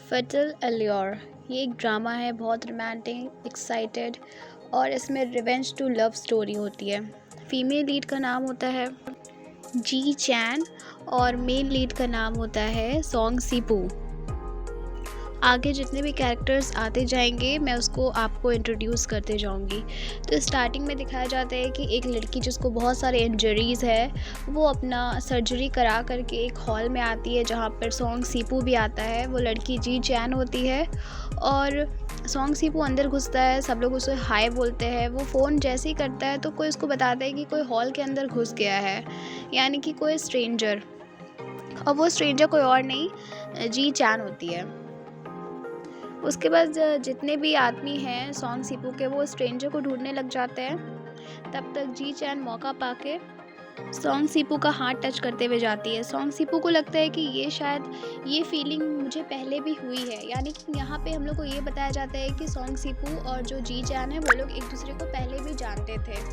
फटल एल्योर ये एक ड्रामा है, बहुत रोमांटिक एक्साइटेड और इसमें रिवेंज टू लव स्टोरी होती है। फीमेल लीड का नाम होता है जी चैन और मेल लीड का नाम होता है सॉन्ग सीपू। आगे जितने भी कैरेक्टर्स आते जाएंगे मैं उसको आपको इंट्रोड्यूस करते जाऊंगी। तो स्टार्टिंग में दिखाया जाता है कि एक लड़की जिसको बहुत सारे इंजरीज़ है, वो अपना सर्जरी करा करके एक हॉल में आती है जहाँ पर सॉन्ग सीपू भी आता है। वो लड़की जी चैन होती है और सॉन्ग सीपू अंदर घुसता है, सब लोग उसे हाय बोलते हैं। वो फ़ोन जैसे ही करता है तो कोई उसको बताता है कि कोई हॉल के अंदर घुस गया है, यानी कि कोई स्ट्रेंजर। और वो स्ट्रेंजर कोई और नहीं जी चैन होती है। उसके बाद जितने भी आदमी हैं सॉन्ग सीपू के, वो स्ट्रेंजर को ढूंढने लग जाते हैं। तब तक जी चैन मौका पाके सॉन्ग सीपू का हाथ टच करते हुए जाती है। सॉन्ग सीपू को लगता है कि ये शायद ये फीलिंग मुझे पहले भी हुई है, यानी कि यहाँ पे हम लोग को ये बताया जाता है कि सॉन्ग सीपू और जो जी चैन है वो लोग एक दूसरे को पहले भी जानते थे।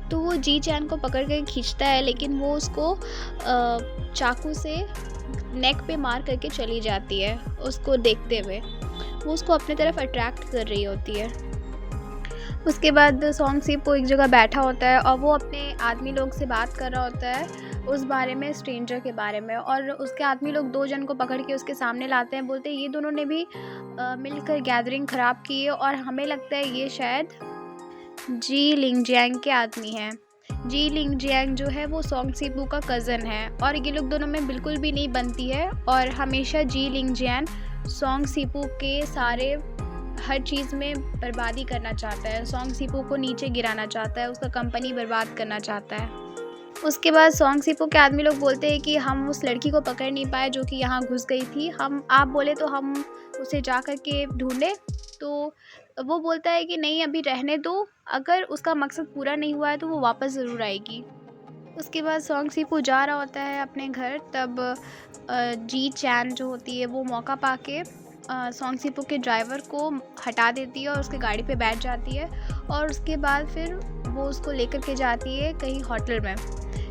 तो वो जी चैन को पकड़ कर खींचता है, लेकिन वो उसको चाकू से नेक पे मार करके चली जाती है। उसको देखते हुए वो उसको अपने तरफ अट्रैक्ट कर रही होती है। उसके बाद सॉन्ग सीपू एक जगह बैठा होता है और वो अपने आदमी लोग से बात कर रहा होता है उस बारे में, स्ट्रेंजर के बारे में। और उसके आदमी लोग दो जन को पकड़ के उसके सामने लाते हैं, बोलते हैं ये दोनों ने भी मिलकर गैदरिंग ख़राब की है और हमें लगता है ये शायद जी लिंगजियांग के आदमी हैं। जी लिंगजियांग जो है वो सॉन्ग सीपू का कज़न है और ये लोग दोनों में बिल्कुल भी नहीं बनती है। और हमेशा जी लिंगजियांग सॉन्ग सीपू के सारे हर चीज़ में बर्बादी करना चाहता है, सॉन्ग सीपू को नीचे गिराना चाहता है, उसका कंपनी बर्बाद करना चाहता है। उसके बाद सॉन्ग सीपू के आदमी लोग बोलते हैं कि हम उस लड़की को पकड़ नहीं पाए जो कि यहाँ घुस गई थी, आप बोले तो हम उसे जा कर के ढूंढें। तो वो बोलता है कि नहीं, अभी रहने दो, अगर उसका मकसद पूरा नहीं हुआ है तो वो वापस ज़रूर आएगी। उसके बाद सॉन्ग सीपू जा रहा होता है अपने घर, तब जी चैन जो होती है वो मौका पाके सॉन्ग सीपू के ड्राइवर को हटा देती है और उसके गाड़ी पे बैठ जाती है। और उसके बाद फिर वो उसको लेकर के जाती है कहीं होटल में।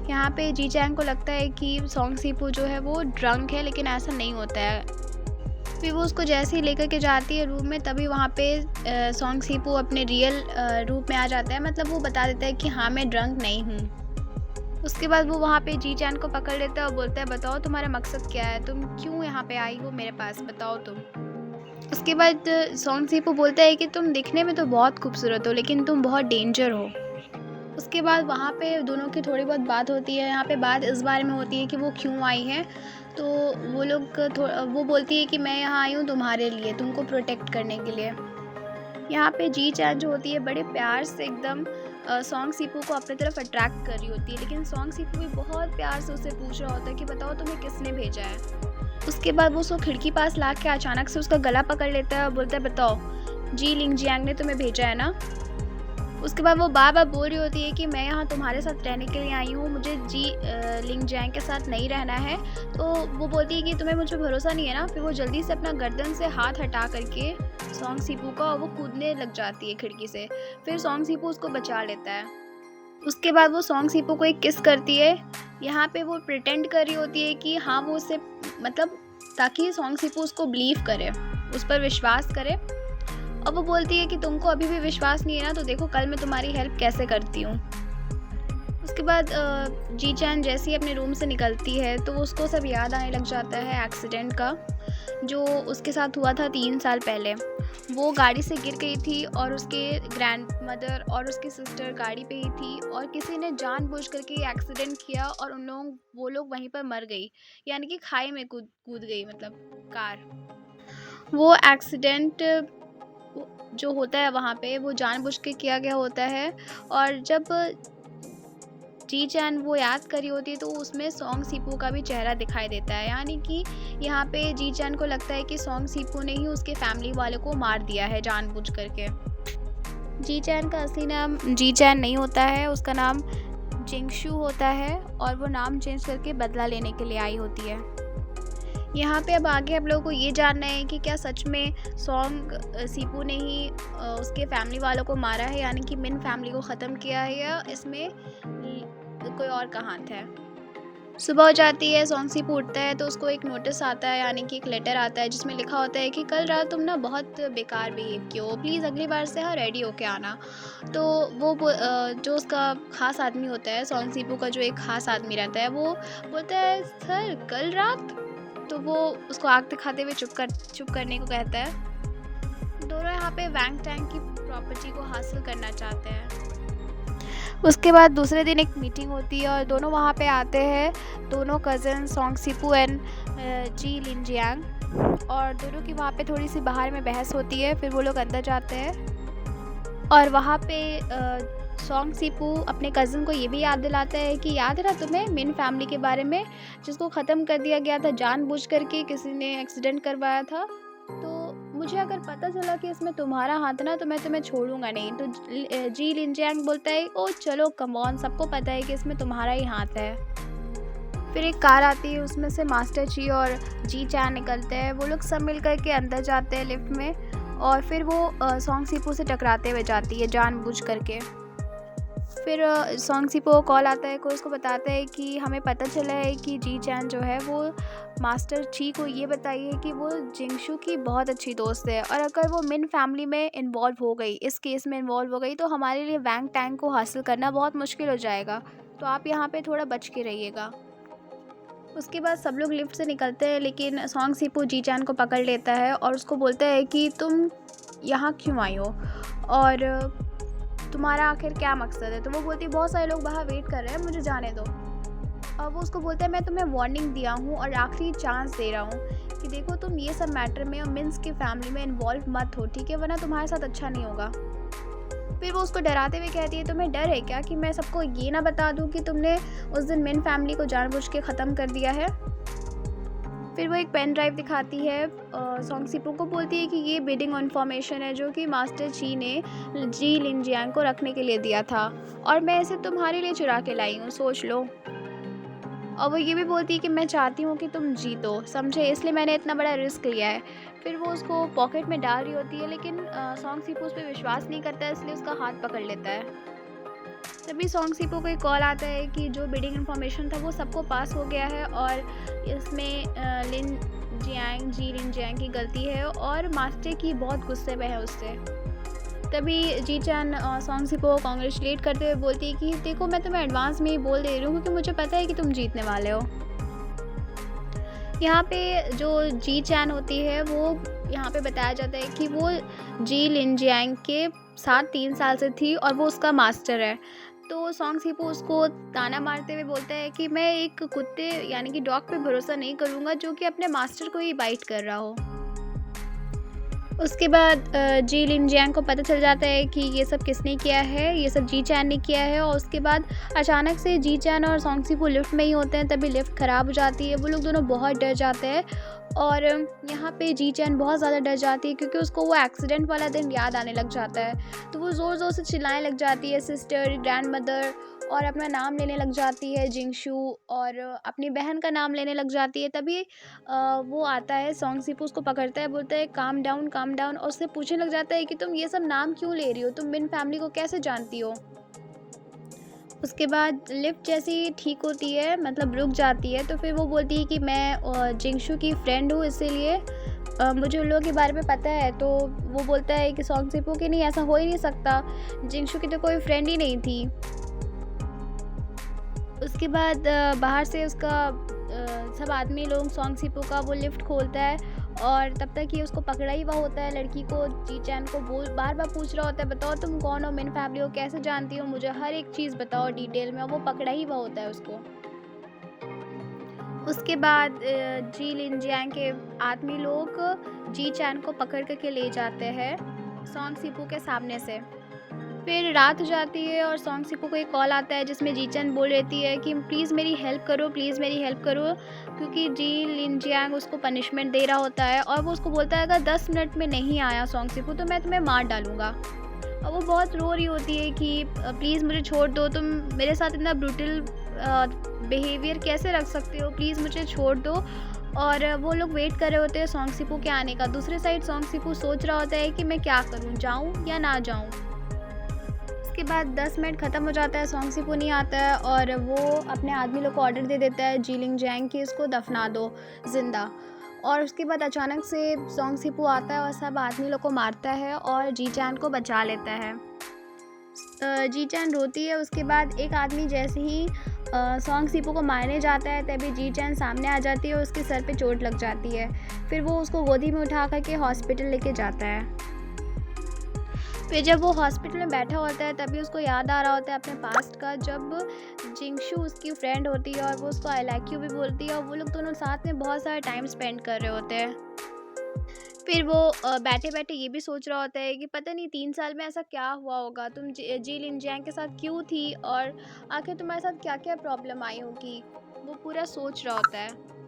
यहाँ पे जी चैन को लगता है कि सॉन्ग सीपू जो है वो ड्रंक है, लेकिन ऐसा नहीं होता है। फिर वो उसको जैसे ही लेकर के जाती है रूम में, तभी वहाँ पे सॉन्ग सीपू अपने रियल रूप में आ जाता है, मतलब वो बता देता है कि हाँ मैं ड्रंक नहीं हूँ। उसके बाद वो वहाँ पे जी चैन को पकड़ लेता है और बोलता है बताओ तुम्हारा मकसद क्या है, तुम क्यों यहाँ पे आई हो मेरे पास, बताओ तुम। उसके बाद सॉन्ग सीपू बोलता है कि तुम दिखने में तो बहुत खूबसूरत हो, लेकिन तुम बहुत डेंजर हो। उसके बाद वहाँ पे दोनों की थोड़ी बहुत बात होती है। यहाँ पे बात इस बारे में होती है कि वो क्यों आई है। तो वो बोलती है कि मैं यहाँ आई हूँ तुम्हारे लिए, तुमको प्रोटेक्ट करने के लिए। यहाँ पे जी चैन जो होती है बड़े प्यार से एकदम सॉन्ग सीपू को अपने तरफ अट्रैक्ट कर रही होती है, लेकिन सॉन्ग सीपू भी बहुत प्यार से उससे पूछ रहा होता है कि बताओ तुम्हें किसने भेजा है। उसके बाद वो उसको खिड़की पास ला के अचानक से उसका गला पकड़ लेता है और बोलता है बताओ जी लिंगजियांग ने तुम्हें भेजा है ना। उसके बाद वो बार बार बोल रही होती है कि मैं यहाँ तुम्हारे साथ रहने के लिए आई हूँ, मुझे जी लिंगजियांग के साथ नहीं रहना है। तो वो बोलती है कि तुम्हें मुझ पर भरोसा नहीं है ना। फिर वो जल्दी से अपना गर्दन से हाथ हटा करके सॉन्ग सीपू का, और वो कूदने लग जाती है खिड़की से। फिर सॉन्ग सीपू उसको बचा लेता है। उसके बाद वो सॉन्ग सीपू को एक किस करती है। यहाँ पे वो प्रिटेंड कर रही होती है कि हाँ वो उससे, मतलब ताकि सॉन्ग सीपू उसको बिलीव करे, उस पर विश्वास करे। और वो बोलती है कि तुमको अभी भी विश्वास नहीं है ना, तो देखो कल मैं तुम्हारी हेल्प कैसे करती हूँ। उसके बाद जी चैन जैसे ही अपने रूम से निकलती है तो उसको सब याद आने लग जाता है एक्सीडेंट का, जो उसके साथ हुआ था 3 साल पहले। वो गाड़ी से गिर गई थी और उसके ग्रैंडमदर और उसकी सिस्टर गाड़ी पे ही थी और किसी ने जानबूझ करके एक्सीडेंट किया और वो लोग वहीं पर मर गई, यानी कि खाई में कूद गई, मतलब कार। वो एक्सीडेंट जो होता है वहाँ पे वो जानबूझ के किया गया होता है। और जब जी चैन वो याद करी होती है तो उसमें सॉन्ग सीपू का भी चेहरा दिखाई देता है, यानी कि यहाँ पे जी चैन को लगता है कि सॉन्ग सीपू ने ही उसके फैमिली वालों को मार दिया है जानबूझ करके। जी चैन का असली नाम जी चैन नहीं होता है, उसका नाम जिंगशू होता है और वो नाम चेंज करके बदला लेने के लिए आई होती है। यहाँ पे अब आगे हम लोगों को ये जानना है कि क्या सच में सॉन्ग सीपू ने ही उसके फैमिली वालों को मारा है, यानी कि मिन फैमिली को ख़त्म किया है, या इसमें कोई और का हाथ है। सुबह हो जाती है, सोंगसीपू उठता है तो उसको एक नोटिस आता है, यानी कि एक लेटर आता है जिसमें लिखा होता है कि कल रात तुम ना बहुत बेकार बिहेव किए हो, प्लीज़ अगली बार से हाँ रेडी होके आना। तो जो उसका ख़ास आदमी होता है, सोंगसीपू का जो एक ख़ास आदमी रहता है, वो बोलता है सर कल रात? तो वो उसको आग दिखाते हुए चुप करने को कहता है। दोनों यहाँ पे वैंग टैंग की प्रॉपर्टी को हासिल करना चाहते हैं। उसके बाद दूसरे दिन एक मीटिंग होती है और दोनों वहाँ पे आते हैं, दोनों कज़न सोंगसीपू एंड जी लिनजियांग, और दोनों की वहाँ पे थोड़ी सी बाहर में बहस होती है। फिर वो लोग अंदर जाते हैं और वहाँ पे सोंगसीपू अपने कज़न को ये भी याद दिलाता है कि याद है ना तुम्हें मिन फैमिली के बारे में, जिसको ख़त्म कर दिया गया था जानबूझ करके, किसी ने एक्सीडेंट करवाया था। तो मुझे अगर पता चला कि इसमें तुम्हारा हाथ है ना, तो मैं तुम्हें छोड़ूंगा नहीं। तो जी लिनजियांग बोलता है ओ चलो कम ऑन, सबको पता है कि इसमें तुम्हारा ही हाथ है। फिर एक कार आती है, उसमें से मास्टर ची और जी चैन निकलते हैं। वो लोग सब मिल करके अंदर जाते हैं लिफ्ट में, और फिर वो सोंगसीपू से टकराते हुए जाती है जानबूझ करके। फिर सोंगसीपू को कॉल आता है, कोई उसको बताता है कि हमें पता चला है कि जी चैन जो है वो मास्टर ची को ये बताई है कि वो जिंगशू की बहुत अच्छी दोस्त है, और अगर वो मिन फैमिली में इन्वॉल्व हो गई, इस केस में इन्वॉल्व हो गई, तो हमारे लिए वैंग टैंग को हासिल करना बहुत मुश्किल हो जाएगा। तो आप यहाँ पे थोड़ा बच के रहिएगा। उसके बाद सब लोग लिफ्ट से निकलते हैं, लेकिन सोंगसीपू जी चैन को पकड़ लेता है और उसको बोलता है कि तुम यहाँ क्यों आई हो और तुम्हारा आखिर क्या मकसद है। तो वो बोलती है बहुत सारे लोग बाहर वेट कर रहे हैं, मुझे जाने दो। और वो उसको बोलता है मैं तुम्हें वार्निंग दिया हूँ और आखिरी चांस दे रहा हूँ कि देखो तुम ये सब मैटर में और मिन्स की फैमिली में इन्वॉल्व मत हो, ठीक है, वरना तुम्हारे साथ अच्छा नहीं होगा। फिर वो उसको डराते हुए कहती है तुम्हें डर है क्या कि मैं सबको ये ना बता दूँ कि तुमने उस दिन मिन फैमिली को जानबूझ के ख़त्म कर दिया है। फिर वो एक पेन ड्राइव दिखाती है, सोंगसीपू को बोलती है कि ये बिडिंग इन्फॉर्मेशन है जो कि मास्टर ची ने जी लिनजियांग को रखने के लिए दिया था, और मैं इसे तुम्हारे लिए चुरा के लाई हूँ, सोच लो। और वो ये भी बोलती है कि मैं चाहती हूँ कि तुम जीतो, समझे, इसलिए मैंने इतना बड़ा रिस्क लिया है। फिर वो उसको पॉकेट में डाल रही होती है, लेकिन सोंगसीपू उस पर विश्वास नहीं करता है, इसलिए उसका हाथ पकड़ लेता है। तभी सोंगसीपू को एक कॉल आता है कि जो बिडिंग इन्फॉर्मेशन था वो सबको पास हो गया है, और इसमें जी लिनजियांग की गलती है और मास्टर की बहुत गुस्से में है उससे। तभी जी चैन सोंगसीपू को कॉन्ग्रेचुलेट करते हुए बोलती है कि देखो मैं तुम्हें एडवांस में ही बोल दे रही हूँ क्योंकि मुझे पता है कि तुम जीतने वाले हो। यहाँ पे जो जी चैन होती है वो यहाँ पे बताया जाता है कि वो जी लिनजियांग के साथ 3 साल से थी और वो उसका मास्टर है। तो सोंगसीपू उसको ताना मारते हुए बोलता है कि मैं एक कुत्ते यानी कि डॉग पे भरोसा नहीं करूँगा जो कि अपने मास्टर को ही बाइट कर रहा हो। उसके बाद जी लिनजियांग को पता चल जाता है कि ये सब किसने किया है, ये सब जी चैन ने किया है। और उसके बाद अचानक से जी चैन और सोंगसीपू लिफ्ट में ही होते हैं, तभी लिफ्ट ख़राब हो जाती है। वो लोग दोनों बहुत डर जाते हैं, और यहाँ पे जी चैन बहुत ज़्यादा डर जाती है क्योंकि उसको वो एक्सीडेंट वाला दिन याद आने लग जाता है। तो वो ज़ोर ज़ोर से चिल्लाने लग जाती है, सिस्टर, ग्रैंड मदर, और अपना नाम लेने लग जाती है जिंगशू, और अपनी बहन का नाम लेने लग जाती है। तभी वो आता है, सोंगसीपू उसको पकड़ता है, बोलता है काम डाउन, और उससे पूछने लग जाता है कि तुम ये सब नाम क्यों ले रही हो, तुम मिन फैमिली को कैसे जानती हो। उसके बाद लिफ्ट जैसी ठीक होती है, मतलब रुक जाती है, तो फिर वो बोलती है कि मैं जिंगशू की फ्रेंड हूँ, इसीलिए मुझे उन लोगों के बारे में पता है। तो वो बोलता है कि सोंगसीपू कि नहीं, ऐसा हो ही नहीं सकता, जिंगशू की तो कोई फ्रेंड ही नहीं थी। उसके बाद बाहर से उसका सब आदमी लोग सोंगसीपू का वो लिफ्ट खोलता है, और तब तक ये उसको पकड़ा ही हुआ होता है, लड़की को, जी चैन को बार बार पूछ रहा होता है बताओ तुम कौन हो, मिन फैमिली को कैसे जानती हो, मुझे हर एक चीज़ बताओ डिटेल में, और वो पकड़ा ही हुआ होता है उसको। उसके बाद जी लिनजियांग के आदमी लोग जी चैन को पकड़ करके ले जाते हैं सोंगसीपू के सामने से। फिर रात हो जाती है और सोंगसीपू को एक कॉल आता है जिसमें जी चैन बोल रहती है कि प्लीज़ मेरी हेल्प करो, प्लीज़ मेरी हेल्प करो, क्योंकि जी लिनजियांग उसको पनिशमेंट दे रहा होता है, और वो उसको बोलता है अगर 10 मिनट में नहीं आया सोंगसीपू तो मैं तुम्हें मार डालूँगा। और वो बहुत रो रही होती है कि प्लीज़ मुझे छोड़ दो, तुम मेरे साथ इतना ब्रूटल बिहेवियर कैसे रख सकते हो, प्लीज़ मुझे छोड़ दो। और वो लोग वेट कर रहे होते हैं सोंगसीपू के आने का। दूसरी साइड सोंगसीपू सोच रहा होता है कि मैं क्या करूँ, जाऊँ या ना जाऊँ। उसके उसके बाद 10 मिनट ख़त्म हो जाता है, सॉन्ग सिपो नहीं आता है और वो अपने आदमी लोग को ऑर्डर दे देता है जी लिंग जैंग कि इसको दफना दो ज़िंदा। और उसके बाद अचानक से सॉन्ग सिपो आता है और सब आदमी लोग को मारता है और जी चैन को बचा लेता है। जी चैन रोती है। उसके बाद एक आदमी जैसे ही सॉन्ग सिपो को मारने जाता है तभी जी चैन सामने आ जाती है और उसके सर पे चोट लग जाती है। फिर वो उसको गोदी में उठा कर के हॉस्पिटल लेके जाता है। फिर जब वो हॉस्पिटल में बैठा होता है तभी उसको याद आ रहा होता है अपने पास्ट का, जब जिंगशू उसकी फ्रेंड होती है और वो उसको आई लाइक यू भी बोलती है और वो लोग दोनों साथ में बहुत सारा टाइम स्पेंड कर रहे होते हैं। फिर वो बैठे बैठे ये भी सोच रहा होता है कि पता नहीं 3 साल में ऐसा क्या हुआ होगा, तुम जी लिन जैंग के साथ क्यों थी और आखिर तुम्हारे साथ क्या क्या प्रॉब्लम आई होगी, वो पूरा सोच रहा होता है।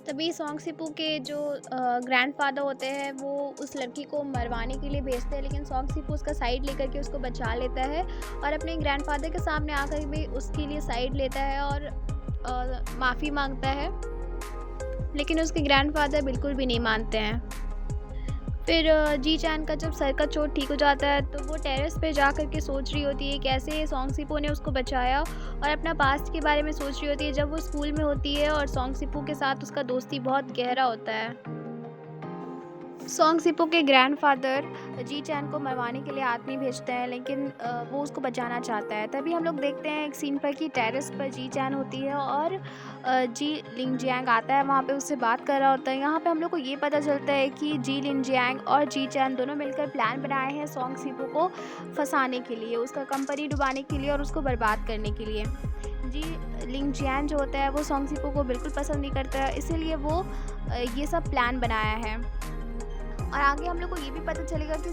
तभी सॉन्ग सिपू के जो ग्रैंडफादर होते हैं वो उस लड़की को मरवाने के लिए भेजते हैं, लेकिन सॉन्ग सिपू उसका साइड लेकर के उसको बचा लेता है और अपने ग्रैंडफादर के सामने आकर भी उसके लिए साइड लेता है और माफ़ी मांगता है, लेकिन उसके ग्रैंडफादर बिल्कुल भी नहीं मानते हैं। फिर जी चैन का जब सर का चोट ठीक हो जाता है तो वो टेरेस पे जा कर के सोच रही होती है कैसे सॉन्ग सिपो ने उसको बचाया और अपना पास्ट के बारे में सोच रही होती है जब वो स्कूल में होती है और सॉन्ग सिपो के साथ उसका दोस्ती बहुत गहरा होता है। सॉन्ग सिपो के ग्रैंडफादर जी चैन को मरवाने के लिए आदमी भेजते हैं, लेकिन वो उसको बचाना चाहता है। तभी हम लोग देखते हैं एक सीन पर कि टेरेस पर जी चैन होती है और जी लिंग जियांग आता है, वहाँ पे उससे बात कर रहा होता है। यहाँ पे हम लोग को ये पता चलता है कि जी लिंग जियांग और जी चैन दोनों मिलकर प्लान बनाए हैं सॉन्ग सिपो को फंसाने के लिए, उसका कंपनी डुबाने के लिए और उसको बर्बाद करने के लिए। जी लिंग जियांग जो होता है वो सॉन्ग सिपो को बिल्कुल पसंद नहीं करता है, इसीलिए वो ये सब प्लान बनाया है। और आगे हम लोग को ये भी पता चलेगा कि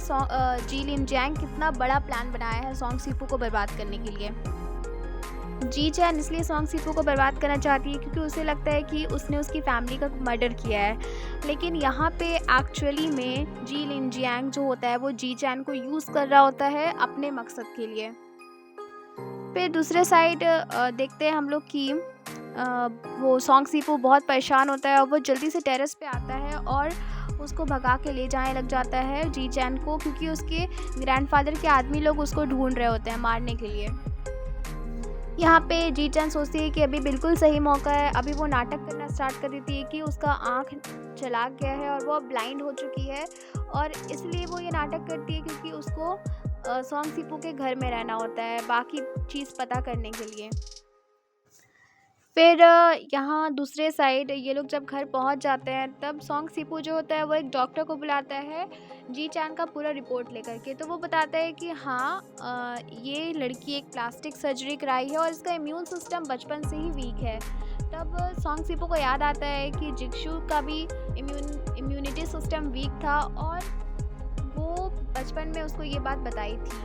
जी लिन जैंग कितना बड़ा प्लान बनाया है सॉन्ग सिपो को बर्बाद करने के लिए। जी चैन इसलिए सॉन्ग सिपो को बर्बाद करना चाहती है क्योंकि उसे लगता है कि उसने उसकी फैमिली का मर्डर किया है, लेकिन यहाँ पे एक्चुअली में जी लिन जैंग जो होता है वो जी चैन को यूज़ कर रहा होता है अपने मकसद के लिए। फिर दूसरे साइड देखते हैं हम लोग कि वो सॉन्ग सिपो बहुत परेशान होता है और वो जल्दी से टेरेस पे आता है और उसको भगा के ले जाने लग जाता है जी चैन को, क्योंकि उसके ग्रैंडफादर के आदमी लोग उसको ढूंढ रहे होते हैं मारने के लिए। यहाँ पे जी चैन सोचती है कि अभी बिल्कुल सही मौका है, अभी वो नाटक करना स्टार्ट कर देती है कि उसका आँख चला गया है और वो ब्लाइंड हो चुकी है, और इसलिए वो ये नाटक करती है क्योंकि उसको सॉन्ग सिपो के घर में रहना होता है बाकी चीज़ पता करने के लिए। फिर यहाँ दूसरे साइड ये लोग जब घर पहुँच जाते हैं तब सॉन्ग सिपो जो होता है वो एक डॉक्टर को बुलाता है जी चैन का पूरा रिपोर्ट लेकर के। तो वो बताता है कि हाँ, ये लड़की एक प्लास्टिक सर्जरी कराई है और इसका इम्यून सिस्टम बचपन से ही वीक है। तब सॉन्ग सिपो को याद आता है कि जिक्शू का भी इम्यूनिटी सिस्टम वीक था और वो बचपन में उसको ये बात बताई थी।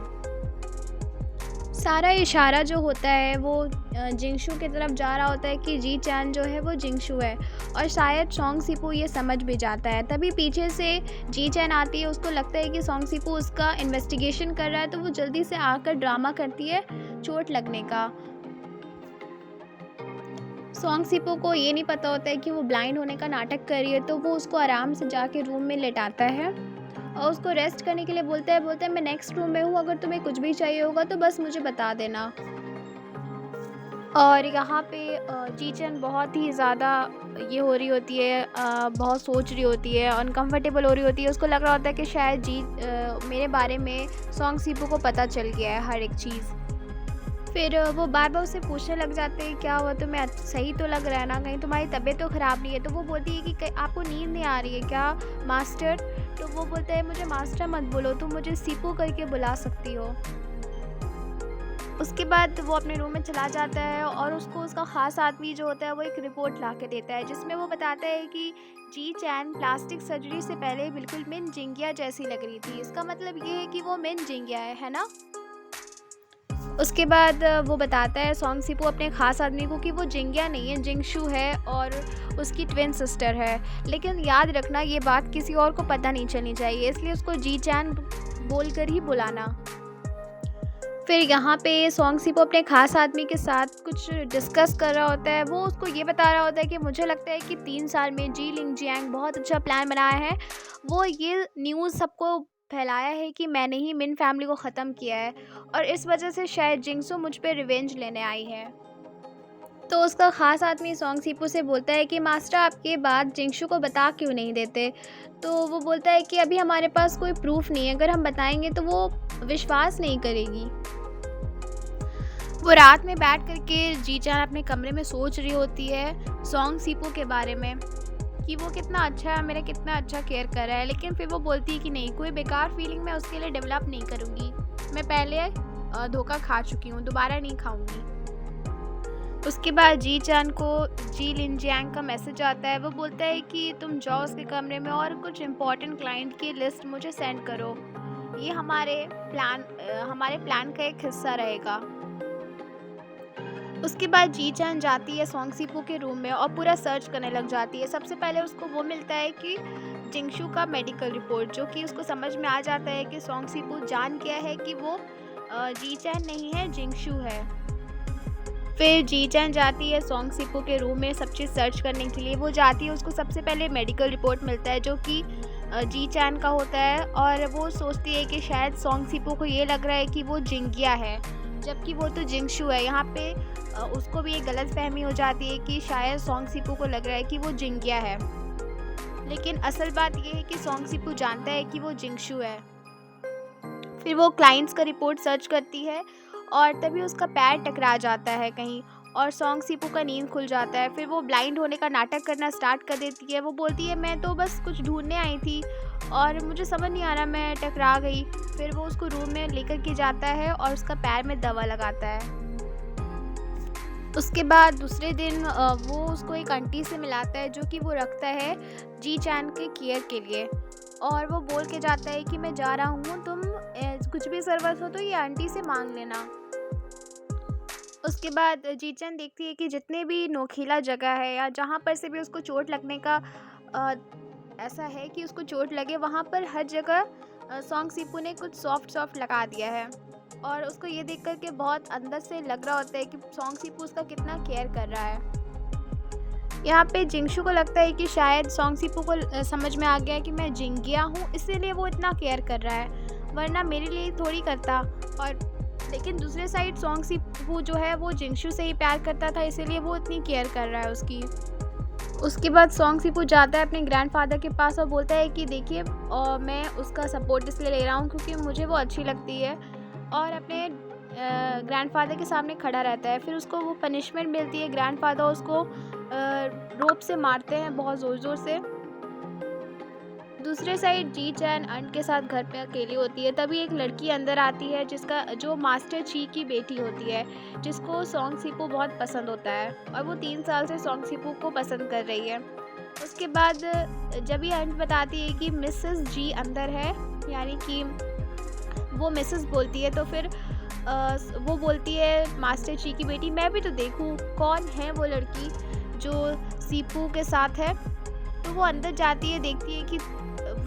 सारा इशारा जो होता है वो जिंगशू की तरफ जा रहा होता है कि जी चैन जो है वो जिंगशू है, और शायद सॉन्ग सिपो ये समझ भी जाता है। तभी पीछे से जी चैन आती है, उसको लगता है कि सॉन्ग सिपो उसका इन्वेस्टिगेशन कर रहा है, तो वो जल्दी से आकर ड्रामा करती है चोट लगने का। सॉन्ग सिपो को ये नहीं पता होता है कि वो ब्लाइंड होने का नाटक कर रही है, तो वो उसको आराम से जाके रूम में लेटाता है और उसको रेस्ट करने के लिए बोलता है मैं नेक्स्ट रूम में हूँ, अगर तुम्हें कुछ भी चाहिए होगा तो बस मुझे बता देना। और यहाँ पे जी चैन बहुत ही ज़्यादा ये हो रही होती है, बहुत सोच रही होती है, अनकंफर्टेबल हो रही होती है। उसको लग रहा होता है कि शायद मेरे बारे में सॉन्ग सिपो को पता चल गया है हर एक चीज़। फिर वो बार बार उससे पूछने लग जाते हैं क्या हुआ, तुम्हें सही तो लग रहा है ना, कहीं तुम्हारी तबीयत तो ख़राब नहीं है। तो वो बोलती है कि आपको नींद नहीं आ रही है क्या मास्टर? तो वो बोलता है मुझे मास्टर मत बोलो, तुम मुझे सिपो करके बुला सकती हो। उसके बाद वो अपने रूम में चला जाता है और उसको उसका ख़ास आदमी जो होता है वो एक रिपोर्ट ला के देता है, जिसमें वो बताता है कि जी चैन प्लास्टिक सर्जरी से पहले बिल्कुल मिन जिंगिया जैसी लग रही थी। इसका मतलब ये है कि वो मिन जिंगिया है ना। उसके बाद वो बताता है सॉन्ग सिपो अपने ख़ास आदमी को कि वो जिंगिया नहीं है, जिंगशू है और उसकी ट्विन सिस्टर है। लेकिन याद रखना ये बात किसी और को पता नहीं चलनी चाहिए, इसलिए उसको जी चैन बोलकर ही बुलाना। फिर यहाँ पे सॉन्ग सिपो अपने ख़ास आदमी के साथ कुछ डिस्कस कर रहा होता है। वो उसको ये बता रहा होता है कि मुझे लगता है कि 3 साल में जी लिंग जियांग बहुत अच्छा प्लान बनाया है। वो ये न्यूज़ सबको फैलाया है कि मैंने ही मिन फैमिली को ख़त्म किया है और इस वजह से शायद जिंगसू मुझ पे रिवेंज लेने आई है। तो उसका ख़ास आदमी सोंग सीपू से बोलता है कि मास्टर आप ये बात जिंगसू को बता क्यों नहीं देते? तो वो बोलता है कि अभी हमारे पास कोई प्रूफ़ नहीं है, अगर हम बताएंगे तो वो विश्वास नहीं करेगी। वो रात में बैठ कर के जी-चान अपने कमरे में सोच रही होती है सोंग सीपू के बारे में कि वो कितना अच्छा है, मेरा कितना अच्छा केयर कर रहा है। लेकिन फिर वो बोलती है कि नहीं, कोई बेकार फीलिंग मैं उसके लिए डेवलप नहीं करूँगी। मैं पहले धोखा खा चुकी हूँ, दोबारा नहीं खाऊँगी। उसके बाद जी-चान को जी लिनजियांग का मैसेज आता है। वो बोलता है कि तुम जाओ उसके कमरे में और कुछ इम्पोर्टेंट क्लाइंट की लिस्ट मुझे सेंड करो। ये हमारे प्लान का एक हिस्सा रहेगा। उसके बाद जी-चान जाती है सोंग सीपू के रूम में और पूरा सर्च करने लग जाती है। सबसे पहले उसको वो मिलता है कि जिंगसू का मेडिकल रिपोर्ट, जो कि उसको समझ में आ जाता है कि सोंग सीपू जान गया है कि वो जी-चान नहीं है, जिंगसू है। फिर जी-चान जाती है सोंग सीपू के रूम में सब चीज़ सर्च करने के लिए। वो जाती है, उसको सबसे पहले मेडिकल रिपोर्ट मिलता है जो कि जी-चान का होता है और वो सोचती है कि शायद सोंग सीपू को ये लग रहा है कि वो जिंगिया है, जबकि वो तो जिंगसू है। यहाँ पे उसको भी एक गलतफहमी हो जाती है कि शायद सोंग सीपू को लग रहा है कि वो जिंगिया है, लेकिन असल बात ये है कि सोंग सीपू जानता है कि वो जिंगसू है। फिर वो क्लाइंट्स का रिपोर्ट सर्च करती है और तभी उसका पैर टकरा जाता है कहीं और सोंग सीपू का नींद खुल जाता है। फिर वो ब्लाइंड होने का नाटक करना स्टार्ट कर देती है। वो बोलती है मैं तो बस कुछ ढूंढने आई थी और मुझे समझ नहीं आ रहा, मैं टकरा गई। फिर वो उसको रूम में लेकर के जाता है और उसका पैर में दवा लगाता है। उसके बाद दूसरे दिन वो उसको एक आंटी से मिलाता है जो कि वो रखता है जी-चान के केयर के लिए और वो बोल के जाता है कि मैं जा रहा हूँ, तुम कुछ भी ज़रूरत हो तो ये आंटी से मांग लेना। उसके बाद जी-चान देखती है कि जितने भी नोखीला जगह है या जहाँ पर से भी उसको चोट लगने का अ, ऐसा है कि उसको चोट लगे, वहाँ पर हर जगह सोंग सीपू ने कुछ सॉफ्ट लगा दिया है और उसको ये देख कर के बहुत अंदर से लग रहा होता है कि सोंग सीपू उसका कितना केयर कर रहा है। यहाँ पे जिंगसू को लगता है कि शायद सोंग सीपू को समझ में आ गया है कि मैं जिंगिया हूँ, इसीलिए वो इतना केयर कर रहा है, वरना मेरे लिए थोड़ी करता। और लेकिन दूसरे साइड सोंग सीपू जो है वो जिंगसू से ही प्यार करता था, इसीलिए वो इतनी केयर कर रहा है उसकी। उसके बाद सोंग सीपू जाता है अपने ग्रैंडफादर के पास और बोलता है कि देखिए मैं उसका सपोर्ट इसलिए ले रहा हूँ क्योंकि मुझे वो अच्छी लगती है, और अपने ग्रैंडफादर के सामने खड़ा रहता है। फिर उसको वो पनिशमेंट मिलती है, ग्रैंडफादर उसको रोप से मारते हैं बहुत ज़ोर से। दूसरे साइड जी-चान अंट के साथ घर पे अकेली होती है, तभी एक लड़की अंदर आती है जो मास्टर ची की बेटी होती है, जिसको सोंग सीपू बहुत पसंद होता है और वो 3 साल से सोंग सीपू को पसंद कर रही है। उसके बाद जब ये अंट बताती है कि मिसेस जी अंदर है, यानी कि वो मिसेस बोलती है, तो फिर वो बोलती है मास्टर ची की बेटी, मैं भी तो देखूं कौन है वो लड़की जो सीपू के साथ है। तो वो अंदर जाती है, देखती है कि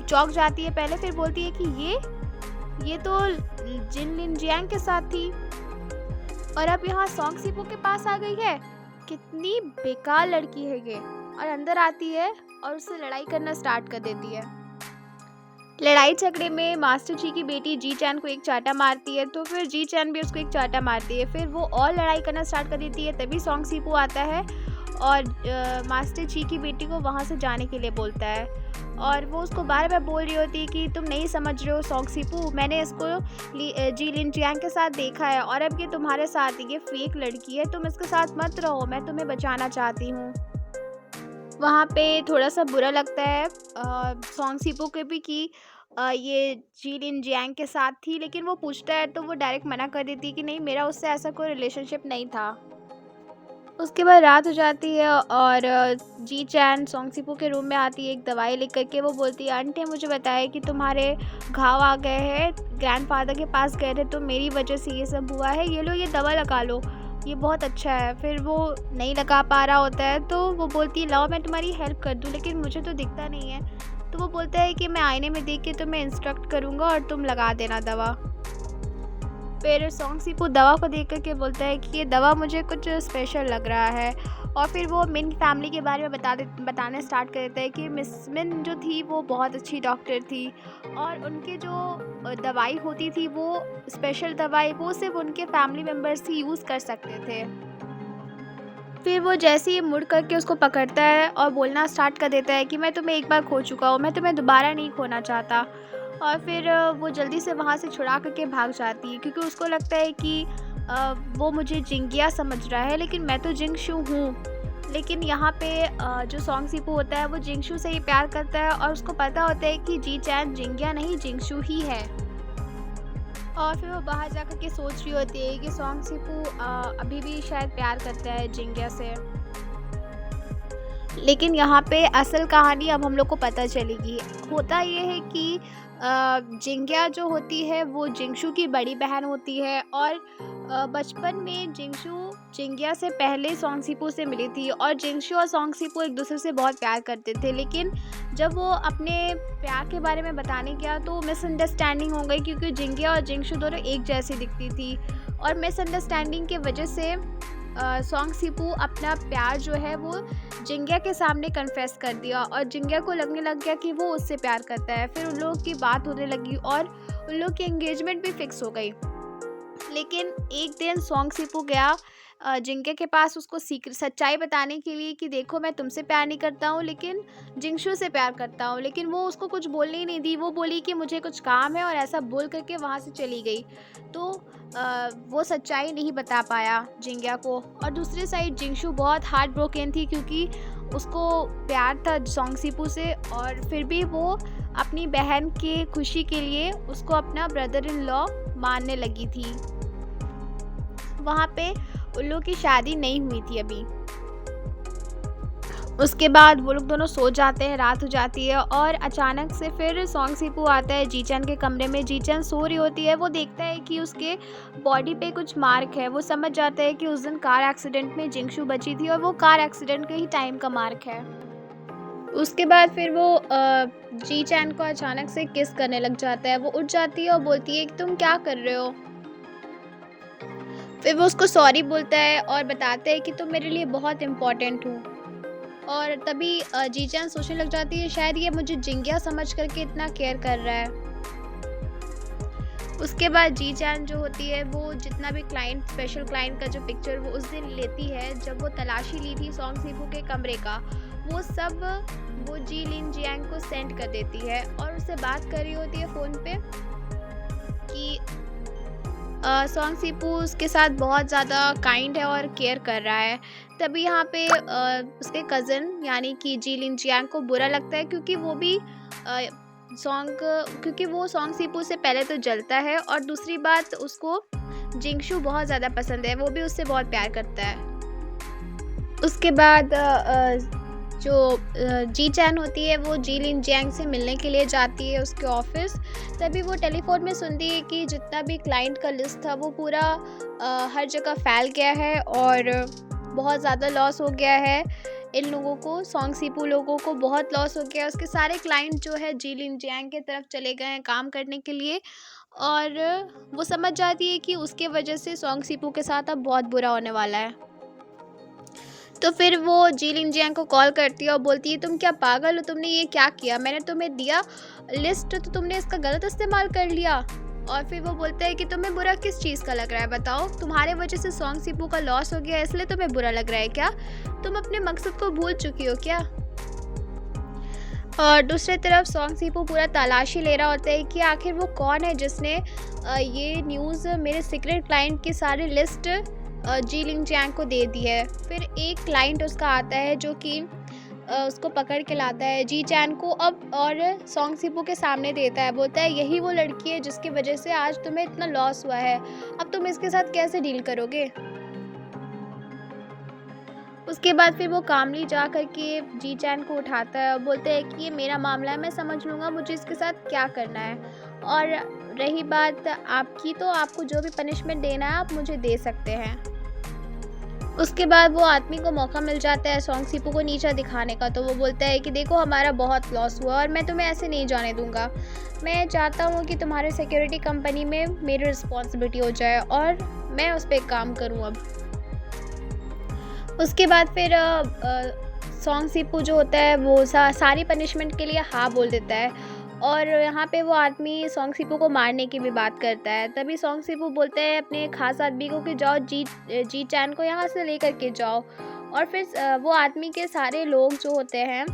चौंक जाती है पहले, फिर बोलती है कि ये तो जिन लिनजियांग के साथ थी और अब यहाँ सोंग सीपू के पास आ गई है, कितनी बेकार लड़की है ये। और अंदर आती है और उससे लड़ाई करना स्टार्ट कर देती है। लड़ाई झगड़े में मास्टर जी की बेटी जी-चान को एक चाटा मारती है, तो फिर जी-चान भी उसको एक चाटा मारती है। फिर वो और लड़ाई करना स्टार्ट कर देती है, तभी सोंग सीपू आता है और मास्टर जी की बेटी को वहाँ से जाने के लिए बोलता है और वो उसको बार बार बोल रही होती है कि तुम नहीं समझ रहे हो सोंग सीपू, मैंने इसको जी लिनजियांग के साथ देखा है और अब ये तुम्हारे साथ है, ये फेक लड़की है, तुम इसके साथ मत रहो, मैं तुम्हें बचाना चाहती हूँ। वहाँ पे थोड़ा सा बुरा लगता है सोंग सीपू के भी कि ये जी लिनजियांग के साथ थी, लेकिन वो पूछता है तो वो डायरेक्ट मना कर देती है कि नहीं, मेरा उससे ऐसा कोई रिलेशनशिप नहीं था। उसके बाद रात हो जाती है और जी-चान सोंग सीपू के रूम में आती है एक दवाई लेकर के। वो बोलती है आंटी मुझे बताया कि तुम्हारे घाव आ गए हैं, ग्रैंडफादर के पास गए थे तो मेरी वजह से ये सब हुआ है, ये लो ये दवा लगा लो, ये बहुत अच्छा है। फिर वो नहीं लगा पा रहा होता है तो वो बोलती है लाओ मैं तुम्हारी हेल्प कर दूँ, लेकिन मुझे तो दिखता नहीं है। तो वो बोलता है कि मैं आईने में देख के तुम्हें इंस्ट्रक्ट करूँगा और तुम लगा देना दवा। फिर सोंग सीपू दवा को देख कर के बोलता है कि ये दवा मुझे कुछ स्पेशल लग रहा है और फिर वो मिन फैमिली के बारे में बताने स्टार्ट कर देता है कि मिस मिन जो थी वो बहुत अच्छी डॉक्टर थी, और उनके जो दवाई होती थी वो स्पेशल दवाई वो सिर्फ उनके फैमिली मेम्बर्स ही यूज़ कर सकते थे। फिर वो जैसे ही मुड़ करके उसको पकड़ता है और बोलना स्टार्ट कर देता है कि मैं तुम्हें एक बार खो चुका हूँ, मैं तुम्हें दोबारा नहीं खोना चाहता। और फिर वो जल्दी से वहाँ से छुड़ा करके भाग जाती है, क्योंकि उसको लगता है कि वो मुझे जिंगिया समझ रहा है, लेकिन मैं तो जिंगशू हूँ। लेकिन यहाँ पे जो सॉन्ग सीपू होता है वो जिंगशू से ही प्यार करता है, और उसको पता होता है कि जी चैन जिंगिया नहीं जिंगशू ही है। और फिर वो बाहर जा कर के सोच रही होती है कि सॉन्ग सीपू अभी भी शायद प्यार करता है जिंगिया से। लेकिन यहाँ पे असल कहानी अब हम लोग को पता चलेगी। होता ये है कि जिंगिया जो होती है वो जिंगशू की बड़ी बहन होती है, और बचपन में जिंगशू जिंगिया से पहले सोंगसीपू से मिली थी, और जिंगशू और सोंगसीपू एक दूसरे से बहुत प्यार करते थे। लेकिन जब वो अपने प्यार के बारे में बताने गया तो मिसअंडरस्टैंडिंग हो गई, क्योंकि जिंगिया और जिंगशू दोनों एक जैसी दिखती थी, और मिसअंडरस्टैंडिंग की वजह से सोंगसीपू अपना प्यार जो है वो जिंगिया के सामने कन्फेस कर दिया, और जिंगिया को लगने लग गया कि वो उससे प्यार करता है। फिर उन लोगों की बात होने लगी और उन लोग की एंगेजमेंट भी फिक्स हो गई। लेकिन एक दिन सोंगसीपू गया जिंगिया के पास उसको सच्चाई बताने के लिए कि देखो मैं तुमसे प्यार नहीं करता हूँ, लेकिन जिंगशू से प्यार करता हूँ। लेकिन वो उसको कुछ बोलने ही नहीं दी, वो बोली कि मुझे कुछ काम है, और ऐसा बोल करके वहाँ से चली गई। तो वो सच्चाई नहीं बता पाया जिंगिया को। और दूसरी साइड जिंगशू बहुत हार्ट ब्रोकन थी, क्योंकि उसको प्यार था सोंगसीपू से, और फिर भी वो अपनी बहन की खुशी के लिए उसको अपना ब्रदर इन लॉ मानने लगी थी। वहाँ पे उन लोगों की शादी नहीं हुई थी अभी। उसके बाद वो लोग दोनों सो जाते हैं, रात हो जाती है, और अचानक से फिर सोंगसीपू आता है जीचन के कमरे में। जीचन सो रही होती है, वो देखता है कि उसके बॉडी पे कुछ मार्क है। वो समझ जाता है कि उस दिन कार एक्सीडेंट में जिंगशू बची थी, और वो कार एक्सीडेंट के ही टाइम का मार्क है। उसके बाद फिर वो जीचन को अचानक से किस करने लग जाता है। वो उठ जाती है और बोलती है कि तुम क्या कर रहे हो। फिर वो उसको सॉरी बोलता है और बताता है कि तुम मेरे लिए बहुत इम्पोर्टेंट हो। और तभी जीचन सोचने लग जाती है शायद ये मुझे जिंगिया समझ करके इतना केयर कर रहा है। उसके बाद जीचन जो होती है वो जितना भी स्पेशल क्लाइंट का जो पिक्चर वो उस दिन लेती है, जब वो तलाशी ली थी सोंगसीपू के कमरे का, वो सब वो जी लिन जियांग को सेंड कर देती है, और उससे बात कर रही होती है फ़ोन पे कि सोंगसीपू उसके साथ बहुत ज़्यादा काइंड है और केयर कर रहा है। तभी यहाँ पे उसके कज़न यानी कि जी लिन जियांग को बुरा लगता है, क्योंकि वो भी क्योंकि वो सोंगसीपू से पहले तो जलता है, और दूसरी बात उसको जिंगशू बहुत ज़्यादा पसंद है, वो भी उससे बहुत प्यार करता है। उसके बाद जो जीचन होती है वो जी लिन जियांग से मिलने के लिए जाती है उसके ऑफिस। तभी वो टेलीफोन में सुनती है कि जितना भी क्लाइंट का लिस्ट था वो पूरा हर जगह फैल गया है, और बहुत ज़्यादा लॉस हो गया है। इन लोगों को सोंगसीपू लोगों को बहुत लॉस हो गया। उसके सारे क्लाइंट जो है जी लिन जियांग की तरफ चले गए हैं काम करने के लिए, और वो समझ जाती है कि उसके वजह से सोंगसीपू के साथ अब बहुत बुरा होने वाला है। तो फिर वो जी लिन जियांग को कॉल करती है और बोलती है तुम क्या पागल हो, तुमने ये क्या किया, मैंने तुम्हें दिया लिस्ट तो तुमने इसका गलत इस्तेमाल कर लिया। और फिर वो बोलता है कि तुम्हें बुरा किस चीज़ का लग रहा है, बताओ, तुम्हारे वजह से सोंगसीपू का लॉस हो गया इसलिए तुम्हें बुरा लग रहा है क्या, तुम अपने मकसद को भूल चुकी हो क्या। और दूसरी तरफ सोंगसीपू पूरा तलाशी ले रहा होता है कि आखिर वो कौन है जिसने ये न्यूज़ मेरे सीक्रेट क्लाइंट की सारी लिस्ट जी लिन जियांग को दे दी है। फिर एक क्लाइंट उसका आता है जो कि उसको पकड़ के लाता है जी चैन को अब, और सोंगसीपू के सामने देता है, बोलता है यही वो लड़की है जिसकी वजह से आज तुम्हें इतना लॉस हुआ है, अब तुम इसके साथ कैसे डील करोगे। उसके बाद फिर वो कामली जा करके जी चैन को उठाता है और बोलता है कि ये मेरा मामला है, मैं समझ लूँगा मुझे इसके साथ क्या करना है, और रही बात आपकी तो आपको जो भी पनिशमेंट देना है आप मुझे दे सकते हैं। उसके बाद वो आदमी को मौका मिल जाता है सोंगसीपू को नीचा दिखाने का, तो वो बोलता है कि देखो हमारा बहुत लॉस हुआ और मैं तुम्हें ऐसे नहीं जाने दूंगा, मैं चाहता हूँ कि तुम्हारे सिक्योरिटी कंपनी में मेरी रिस्पॉन्सिबिलिटी हो जाए और मैं उस पर काम करूँ अब। उसके बाद फिर सॉन्ग सीपू जो होता है वो सारी पनिशमेंट के लिए हाँ बोल देता है, और यहाँ पे वो आदमी सॉन्ग सीपू को मारने की भी बात करता है। तभी सॉन्ग सीपू बोलते हैं अपने खास आदमी को कि जाओ जी चैन को यहाँ से लेकर के जाओ, और फिर वो आदमी के सारे लोग जो होते हैं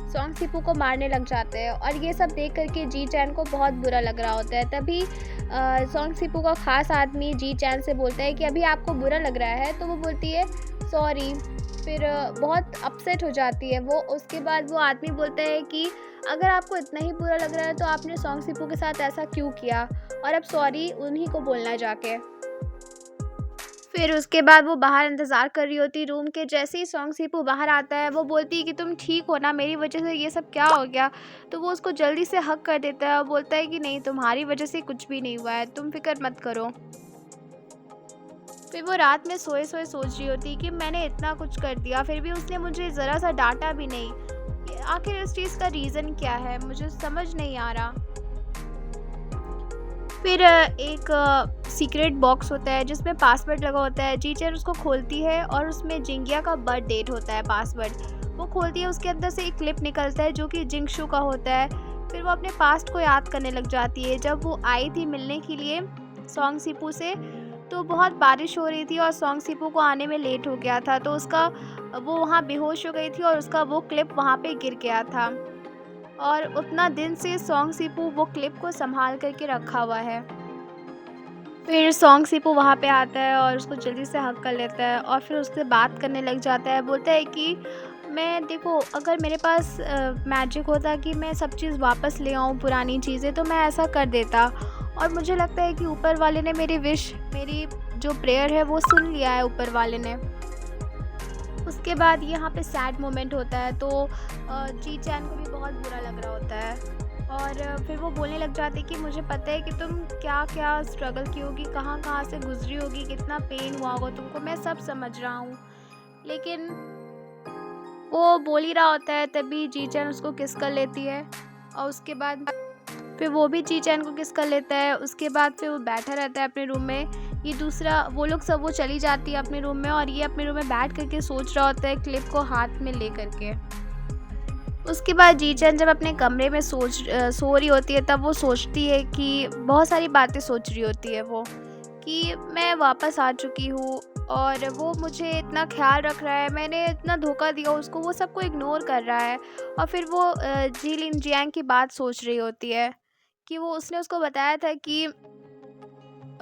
सॉन्ग सीपू को मारने लग जाते हैं, और ये सब देख करके जी चैन को बहुत बुरा लग रहा होता है। तभी सॉन्ग सीपू का खास आदमी जी चैन से बोलता है कि अभी आपको बुरा लग रहा है, तो वो बोलती है सॉरी। फिर बहुत अपसेट हो जाती है वो। उसके बाद वो आदमी बोलता है कि अगर आपको इतना ही बुरा लग रहा है तो आपने सॉन्ग सीपू के साथ ऐसा क्यों किया, और अब सॉरी उन्हीं को बोलना है जाके। फिर उसके बाद वो बाहर इंतज़ार कर रही होती रूम के। जैसे ही सॉन्ग सीपू बाहर आता है वो बोलती है कि तुम ठीक हो ना, मेरी वजह से ये सब क्या हो गया। तो वो उसको जल्दी से हक कर देता है और बोलता है कि नहीं, तुम्हारी वजह से कुछ भी नहीं हुआ है, तुम फिक्र मत करो। फिर वो रात में सोए सोए सोच रही होती कि मैंने इतना कुछ कर दिया फिर भी उसने मुझे ज़रा सा डांटा भी नहीं। आखिर इस चीज़ का रीज़न क्या है, मुझे समझ नहीं आ रहा। फिर एक सीक्रेट बॉक्स होता है जिसमें पासवर्ड लगा होता है। टीचर उसको खोलती है और उसमें जिंगिया का बर्थ डेट होता है पासवर्ड। वो खोलती है, उसके अंदर से एक क्लिप निकलता है जो कि जिंगशू का होता है। फिर वो अपने पास्ट को याद करने लग जाती है। जब वो आई थी मिलने के लिए सॉन्ग सीपू से, तो बहुत बारिश हो रही थी और सॉन्ग सीपू को आने में लेट हो गया था, तो उसका वो वहाँ बेहोश हो गई थी और उसका वो क्लिप वहाँ पे गिर गया था। और उतना दिन से सॉन्ग सीपू वो क्लिप को संभाल करके रखा हुआ है। फिर सॉन्ग सीपू वहाँ पे आता है और उसको जल्दी से हग कर लेता है और फिर उससे बात करने लग जाता है। बोलता है कि मैं देखो, अगर मेरे पास मैजिक होता कि मैं सब चीज़ वापस ले आऊँ पुरानी चीज़ें, तो मैं ऐसा कर देता। और मुझे लगता है कि ऊपर वाले ने मेरी विश, मेरी जो प्रेयर है वो सुन लिया है ऊपर वाले ने। उसके बाद यहाँ पे सैड मोमेंट होता है, तो जी चैन को भी बहुत बुरा लग रहा होता है। और फिर वो बोलने लग जाती है कि मुझे पता है कि तुम क्या क्या स्ट्रगल की होगी, कहाँ कहाँ से गुजरी होगी, कितना पेन हुआ होगा तुमको, मैं सब समझ रहा हूँ। लेकिन वो बोल ही रहा होता है तभी जी चैन उसको किस कर लेती है, और उसके बाद फिर वो भी जी चैन को किस कर लेता है। उसके बाद फिर वो बैठा रहता है अपने रूम में। ये दूसरा वो लोग सब वो चली जाती है अपने रूम में, और ये अपने रूम में बैठ करके सोच रहा होता है क्लिप को हाथ में ले करके। उसके बाद जी चैन जब अपने कमरे में सो रही होती है, तब वो सोचती है कि बहुत सारी बातें सोच रही होती है वो, कि मैं वापस आ चुकी हूँ और वो मुझे इतना ख्याल रख रहा है, मैंने इतना धोखा दिया उसको, वो सबको इग्नोर कर रहा है। और फिर वो जी लिन जियांग की बात सोच रही होती है कि वो उसने उसको बताया था कि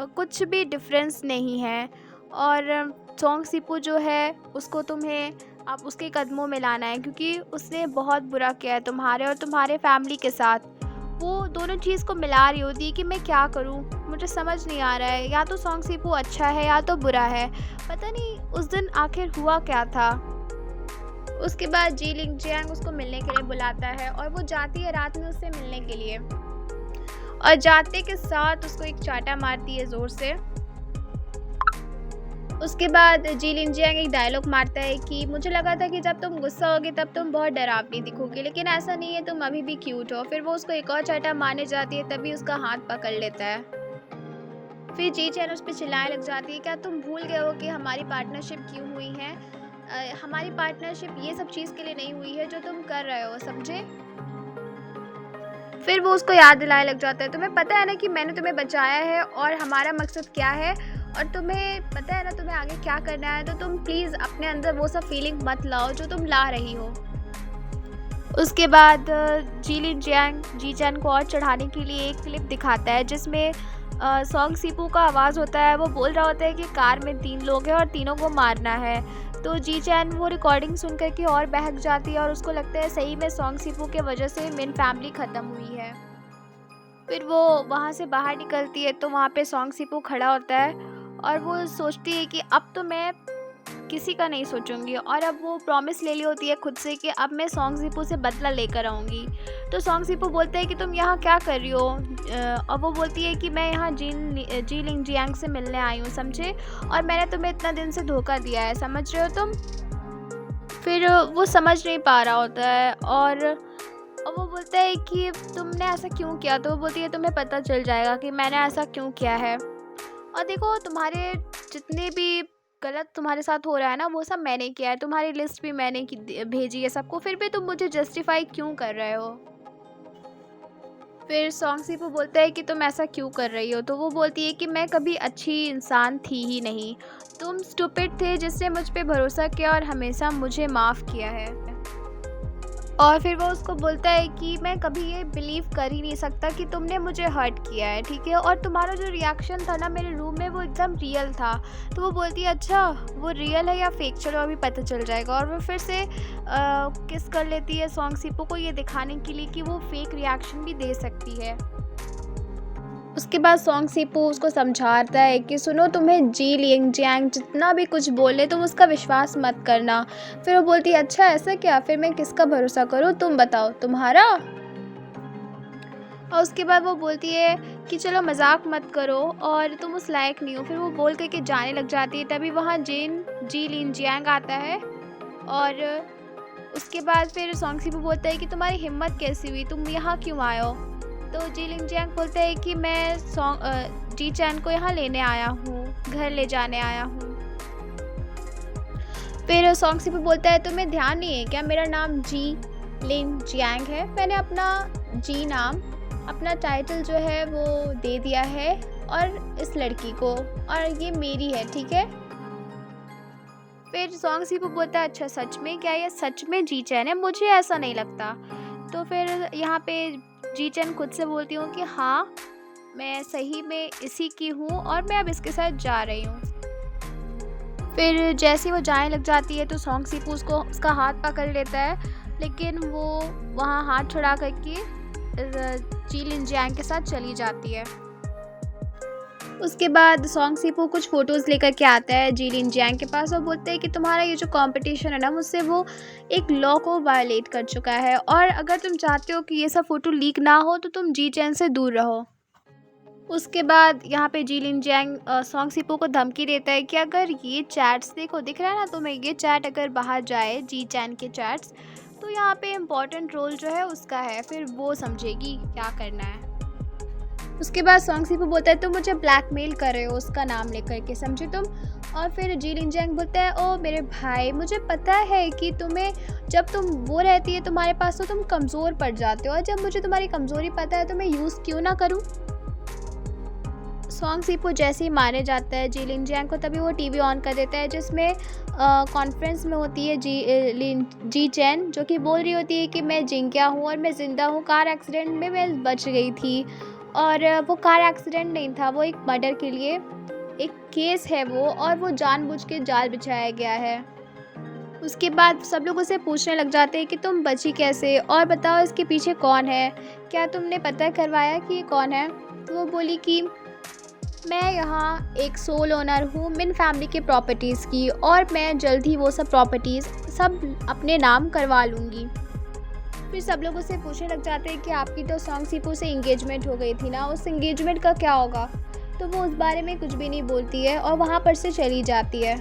कुछ भी डिफरेंस नहीं है, और सॉन्ग सीपू जो है उसको तुम्हें आप उसके कदमों में लाना है, क्योंकि उसने बहुत बुरा किया है तुम्हारे और तुम्हारे फैमिली के साथ। वो दोनों चीज़ को मिला रही होती है कि मैं क्या करूं, मुझे समझ नहीं आ रहा है, या तो सॉन्ग सीपू अच्छा है या तो बुरा है, पता नहीं उस दिन आखिर हुआ क्या था। उसके बाद जी लिंग जियांग उसको मिलने के लिए बुलाता है और वो जाती है रात में उससे मिलने के लिए, और जाते के साथ उसको एक चाटा मारती है ज़ोर से। उसके बाद जी लिन जियांग एक डायलॉग मारता है कि मुझे लगा था कि जब तुम गुस्सा होगी तब तुम बहुत डरावनी दिखोगी, लेकिन ऐसा नहीं है, तुम अभी भी क्यूट हो। फिर वो उसको एक और चाटा मारने जाती है, तभी उसका हाथ पकड़ लेता है। फिर जी चैन उस पर चिल्लाने लग जाती है, क्या तुम भूल गए हो कि हमारी पार्टनरशिप क्यों हुई है? हमारी पार्टनरशिप ये सब चीज़ के लिए नहीं हुई है जो तुम कर रहे हो, समझे? फिर वो उसको याद दिलाने लग जाता है, तुम्हें पता है ना कि मैंने तुम्हें बचाया है और हमारा मकसद क्या है, और तुम्हें पता है ना तुम्हें आगे क्या करना है, तो तुम प्लीज़ अपने अंदर वो सब फीलिंग मत लाओ जो तुम ला रही हो। उसके बाद जी लिन जियांग जी चैन को और चढ़ाने के लिए एक क्लिप दिखाता है जिसमें सॉन्ग सीपू का आवाज़ होता है। वो बोल रहा होता है कि कार में 3 लोग हैं और तीनों को मारना है। तो जी चैन वो रिकॉर्डिंग सुन कर के और बहक जाती है और उसको लगता है सही में सॉन्ग सीपू के वजह से मेन फैमिली ख़त्म हुई है। फिर वो वहाँ से बाहर निकलती है तो वहाँ पे सॉन्ग सीपू खड़ा होता है और वो सोचती है कि अब तो मैं किसी का नहीं सोचूंगी, और अब वो प्रॉमिस ले ली होती है खुद से कि अब मैं सॉन्ग सीपू से बदला लेकर आऊँगी। तो सॉन्ग सीपू बोलते हैं कि तुम यहाँ क्या कर रही हो, और वो बोलती है कि मैं यहाँ जी लिंग जियांग से मिलने आई हूँ, समझे, और मैंने तुम्हें इतना दिन से धोखा दिया है, समझ रहे हो तुम। फिर वो समझ नहीं पा रहा होता है, और वो बोलता है कि तुमने ऐसा क्यों किया। तो वो बोलती है तुम्हें पता चल जाएगा कि मैंने ऐसा क्यों किया है, और देखो तुम्हारे जितने भी गलत तुम्हारे साथ हो रहा है ना, वो सब मैंने किया है, तुम्हारी लिस्ट भी मैंने भेजी है सबको, फिर भी तुम मुझे जस्टिफाई क्यों कर रहे हो। फिर सॉन्ग बोलता है कि तुम ऐसा क्यों कर रही हो, तो वो बोलती है कि मैं कभी अच्छी इंसान थी ही नहीं, तुम स्टूपिड थे जिसने मुझ पे भरोसा किया और हमेशा मुझे माफ़ किया है। और फिर वो उसको बोलता है कि मैं कभी ये बिलीव कर ही नहीं सकता कि तुमने मुझे हर्ट किया है, ठीक है, और तुम्हारा जो रिएक्शन था ना मेरे रूम में वो एकदम रियल था। तो वो बोलती है अच्छा वो रियल है या फेक, चलो अभी पता चल जाएगा। और वो फिर से किस कर लेती है सॉन्ग को ये दिखाने के लिए कि वो फेक रिएक्शन भी दे सकती है। उसके बाद सॉन्ग उसको समझाता है कि सुनो, तुम्हें जी लिंग जियांग जितना भी कुछ बोले तुम उसका विश्वास मत करना। फिर वो बोलती है अच्छा ऐसा क्या, फिर मैं किसका भरोसा करूँ, तुम बताओ, तुम्हारा। और उसके बाद वो बोलती है कि चलो मजाक मत करो और तुम उस लायक नहीं हो। फिर वो बोल करके जाने लग जाती है। तभी वहाँ जी लिन जियांग आता है और उसके बाद फिर सॉन्ग बोलता है कि तुम्हारी हिम्मत कैसी हुई, तुम यहाँ क्यों आए हो। तो जी लिंग जियांग बोलता है कि मैं जी चैन को यहाँ लेने आया हूँ, घर ले जाने आया हूँ। फिर सॉन्ग बोलता है तुम्हें ध्यान नहीं है क्या, मेरा नाम जी लिंग जियांग है, मैंने अपना जी नाम, अपना टाइटल जो है वो दे दिया है और इस लड़की को, और ये मेरी है, ठीक है। फिर सॉन्ग बोलता है अच्छा सच में, क्या ये सच में जी चैन है, मुझे ऐसा नहीं लगता। तो फिर यहाँ पे जी चैन खुद से बोलती हूँ कि हाँ मैं सही में इसी की हूँ और मैं अब इसके साथ जा रही हूँ। फिर जैसे वो जाने लग जाती है तो सॉन्ग उसको उसका हाथ पकड़ लेता है, लेकिन वो वहाँ हाथ छुड़ा करके जी लिन जियांग के साथ चली जाती है। उसके बाद सॉन्ग कुछ फ़ोटोज़ लेकर के आता है जी लिन जियांग के पास और बोलते हैं कि तुम्हारा ये जो कंपटीशन है ना मुझसे वो एक लॉ को वायलेट कर चुका है, और अगर तुम चाहते हो कि ये सब फ़ोटो लीक ना हो तो तुम जी चैन से दूर रहो। उसके बाद यहाँ पे जी लिन जियांग सॉन्ग को धमकी देता है कि अगर ये चैट्स देखो दिख रहा है ना तुम्हें, ये चैट अगर बाहर जाए जी चैन के चैट्स, तो यहाँ पे इम्पोर्टेंट रोल जो है उसका है, फिर वो समझेगी क्या करना है। उसके बाद सॉन्ग बोलता है तुम मुझे ब्लैकमेल कर रहे हो उसका नाम लेकर के, समझे तुम। और फिर जी लिन जियांग बोलता है ओ मेरे भाई, मुझे पता है कि तुम्हें जब तुम वो रहती है तुम्हारे पास तो तुम कमज़ोर पड़ जाते हो, और जब मुझे तुम्हारी कमज़ोरी पता है तो मैं यूज़ क्यों ना करूँ। सॉन्ग जैसे ही मारे जाता है जी लिन जियांग को, तभी वो टीवी ऑन कर देता है जिसमें कॉन्फ्रेंस में होती है जी चैन, जो कि बोल रही होती है कि मैं जिंकिया हूँ और मैं ज़िंदा हूँ, कार एक्सीडेंट में मैं बच गई थी। और वो कार एक्सीडेंट नहीं था, वो एक मर्डर के लिए एक केस है वो, और वो जानबूझ के जाल बिछाया गया है। उसके बाद सब लोग उसे पूछने लग जाते हैं कि तुम बची कैसे, और बताओ इसके पीछे कौन है, क्या तुमने पता करवाया कि ये कौन है। तो वो बोली कि मैं यहाँ एक सोल ओनर हूँ मिन फैमिली के प्रॉपर्टीज़ की, और मैं जल्द ही वो सब प्रॉपर्टीज़ सब अपने नाम करवा लूँगी। फिर सब लोग उससे पूछने लग जाते हैं कि आपकी तो सॉन्ग से इंगेजमेंट हो गई थी ना, उस इंगेजमेंट का क्या होगा। तो वो उस बारे में कुछ भी नहीं बोलती है और वहाँ पर से चली जाती है।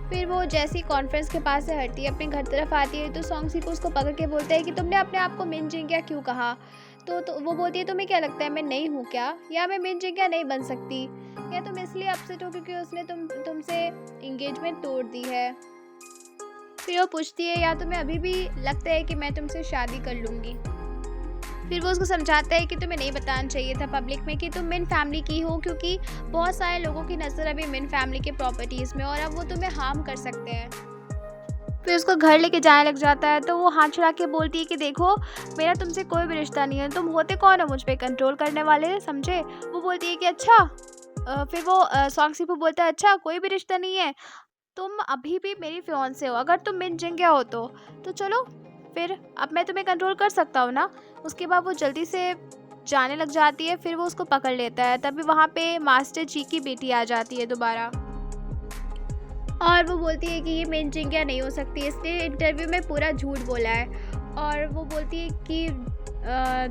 फिर वो जैसे ही कॉन्फ्रेंस के पास से हटती है अपने घर तरफ आती है तो सॉन्ग उसको पकड़ के बोलता है कि तुमने अपने आप को मिन जिंकिया क्यों कहा। तो वो बोलती है तुम्हें क्या लगता है मैं नहीं हूँ क्या, या मैं मिन जिंकिया नहीं बन सकती, या तुम इसलिए अपसेट हो क्योंकि उसने तुमसे इंगेजमेंट तोड़ दी है। फिर वो पूछती है या तुम्हें अभी भी लगता है कि मैं तुमसे शादी कर लूँगी। फिर वो उसको समझाता है कि तुम्हें नहीं बताना चाहिए था पब्लिक में कि तुम मिन फैमिली की हो, क्योंकि बहुत सारे लोगों की नज़र अभी मिन फैमिली के प्रॉपर्टीज़ में, और अब वो तुम्हें हार्म कर सकते हैं। फिर उसको घर लेके जाने लग जाता है तो वो हाथ छुड़ा के बोलती है कि देखो मेरा तुमसे कोई भी रिश्ता नहीं है, तुम होते कौन हो मुझ पे कंट्रोल करने वाले, समझे। वो बोलती है कि अच्छा फिर वो सॉन्ग बोलता है अच्छा कोई भी रिश्ता नहीं है, तुम अभी भी मेरी फियांसे हो, अगर तुम मिन जिंकिया हो तो चलो फिर अब मैं तुम्हें कंट्रोल कर सकता हूँ ना। उसके बाद वो जल्दी से जाने लग जाती है, फिर वो उसको पकड़ लेता है। तभी वहाँ पे मास्टर जी की बेटी आ जाती है दोबारा, और वो बोलती है कि ये मिन जिंकिया नहीं हो सकती, इसने इंटरव्यू में पूरा झूठ बोला है। और वो बोलती है कि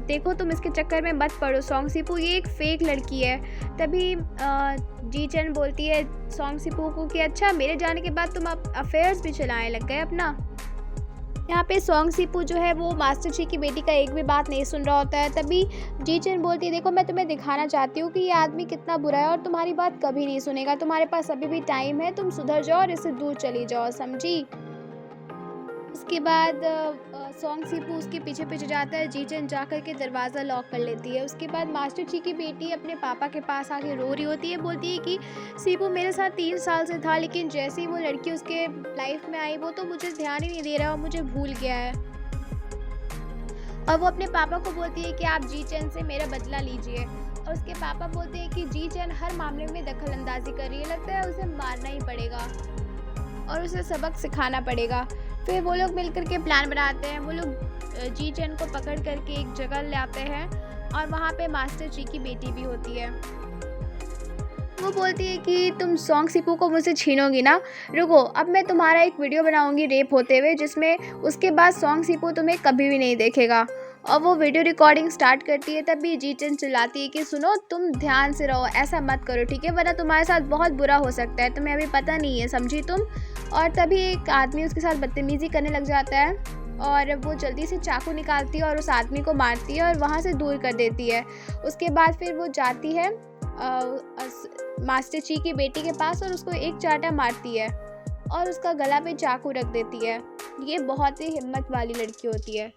देखो तुम इसके चक्कर में मत पड़ो सॉन्ग ये एक फ़ेक लड़की है। तभी जी चैन बोलती है सॉन्ग को कि अच्छा मेरे जाने के बाद तुम अब अफेयर्स भी चलाने लग गए अपना। यहाँ पे सोंग सीपू जो है वो मास्टर ची की बेटी का एक भी बात नहीं सुन रहा होता है। तभी जी चेन बोलती है, देखो मैं तुम्हें दिखाना चाहती हूँ कि ये आदमी कितना बुरा है और तुम्हारी बात कभी नहीं सुनेगा। तुम्हारे पास अभी भी टाइम है, तुम सुधर जाओ और इससे दूर चली जाओ, समझी। उसके बाद सोंग सीपू उसके पीछे पीछे जाता है। जी चेन जाकर के दरवाज़ा लॉक कर लेती है। उसके बाद मास्टर ची की बेटी अपने पापा के पास आके रो रही होती है, बोलती है कि सीपू मेरे साथ 3 साल से था, लेकिन जैसे ही वो लड़की उसके लाइफ में आई वो तो मुझे ध्यान ही नहीं दे रहा और मुझे भूल गया है। और वो अपने पापा को बोलती है कि आप जी चेन से मेरा बदला लीजिए। और उसके पापा बोलते हैं कि जी चेन हर मामले में दखल अंदाजी कर रही है, लगता है उसे मारना ही पड़ेगा और उसे सबक सिखाना पड़ेगा। फिर वो लोग मिलकर के प्लान बनाते हैं। वो लोग जी चेन को पकड़ करके एक जगह ले आते हैं और वहाँ पे मास्टर ची की बेटी भी होती है। वो बोलती है कि तुम सोंग सीपू को मुझसे छीनोगी ना, रुको अब मैं तुम्हारा एक वीडियो बनाऊंगी रेप होते हुए, जिसमें उसके बाद सोंग सीपू तुम्हें कभी भी नहीं देखेगा। और वो वीडियो रिकॉर्डिंग स्टार्ट करती है। तभी जी चेन चिल्लाती है कि सुनो, तुम ध्यान से रहो, ऐसा मत करो ठीक है, वरना तुम्हारे साथ बहुत बुरा हो सकता है, तुम्हें अभी पता नहीं है, समझी तुम। और तभी एक आदमी उसके साथ बदतमीज़ी करने लग जाता है और वो जल्दी से चाकू निकालती है और उस आदमी को मारती है और वहाँ से दूर कर देती है। उसके बाद फिर वो जाती है मास्टर ची की बेटी के पास और उसको एक चाटा मारती है और उसका गला पे चाकू रख देती है। ये बहुत ही हिम्मत वाली लड़की होती है।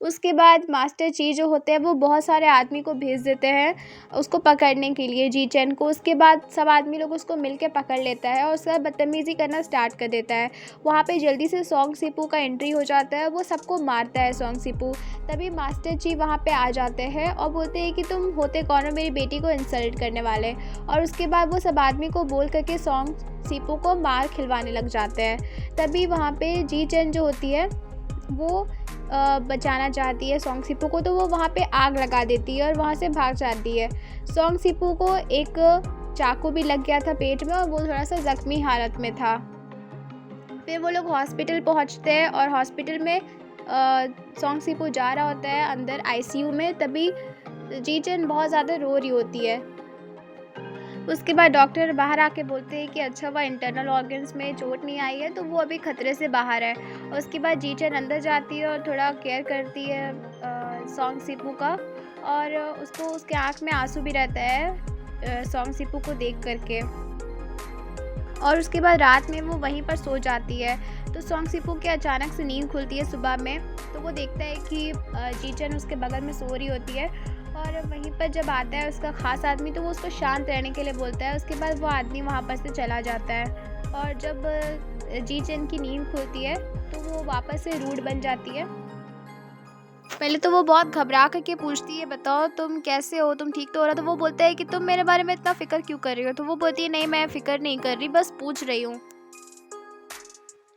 उसके बाद मास्टर ची जो होते हैं वो बहुत सारे आदमी को भेज देते हैं उसको पकड़ने के लिए, जी चेन को। उसके बाद सब आदमी लोग उसको मिलके पकड़ लेता है और उसके बाद बदतमीज़ी करना स्टार्ट कर देता है। वहाँ पे जल्दी से सोंग सीपू का एंट्री हो जाता है, वो सबको मारता है सोंग सीपू। तभी मास्टर ची वहाँ पे आ जाते हैं और बोलते हैं कि तुम होते कौन हो मेरी बेटी को इंसल्ट करने वाले। और उसके बाद वो सब आदमी को बोल करके सोंग सीपू को मार खिलवाने लग जाते हैं। तभी वहाँ पे जी चेन जो होती है वो बचाना चाहती है सोंग सीपू को, तो वो वहाँ पे आग लगा देती है और वहाँ से भाग जाती है। सोंग सीपू को एक चाकू भी लग गया था पेट में और वो थोड़ा सा ज़ख्मी हालत में था। फिर वो लोग हॉस्पिटल पहुँचते हैं और हॉस्पिटल में सोंग सीपू जा रहा होता है अंदर आईसीयू में। तभी जी चेन बहुत ज़्यादा रो रही होती है। उसके बाद डॉक्टर बाहर आके बोलते हैं कि अच्छा वह इंटरनल ऑर्गन्स में चोट नहीं आई है तो वो अभी खतरे से बाहर है। और उसके बाद जी चेन अंदर जाती है और थोड़ा केयर करती है सोंग सीपू का, और उसको उसके आँख में आंसू भी रहता है सोंग सीपू को देख करके। और उसके बाद रात में वो वहीं पर सो जाती है। तो सोंग सीपू की अचानक से नींद खुलती है सुबह में, तो वो देखता है कि जी चेन उसके बगल में सो रही होती है। और वहीं पर जब आता है उसका ख़ास आदमी तो वो उसको शांत रहने के लिए बोलता है। उसके बाद वो आदमी वहाँ पर से चला जाता है। और जब जी चेन की नींद खुलती है तो वो वापस से रूड बन जाती है। पहले तो वो बहुत घबरा करके पूछती है, बताओ तुम कैसे हो, तुम ठीक तो हो रहा। तो वो बोलता है कि तुम मेरे बारे में इतना फ़िक्र क्यों कर रही हो। तो वो बोलती है नहीं मैं फ़िक्र नहीं कर रही, बस पूछ रही हूँ।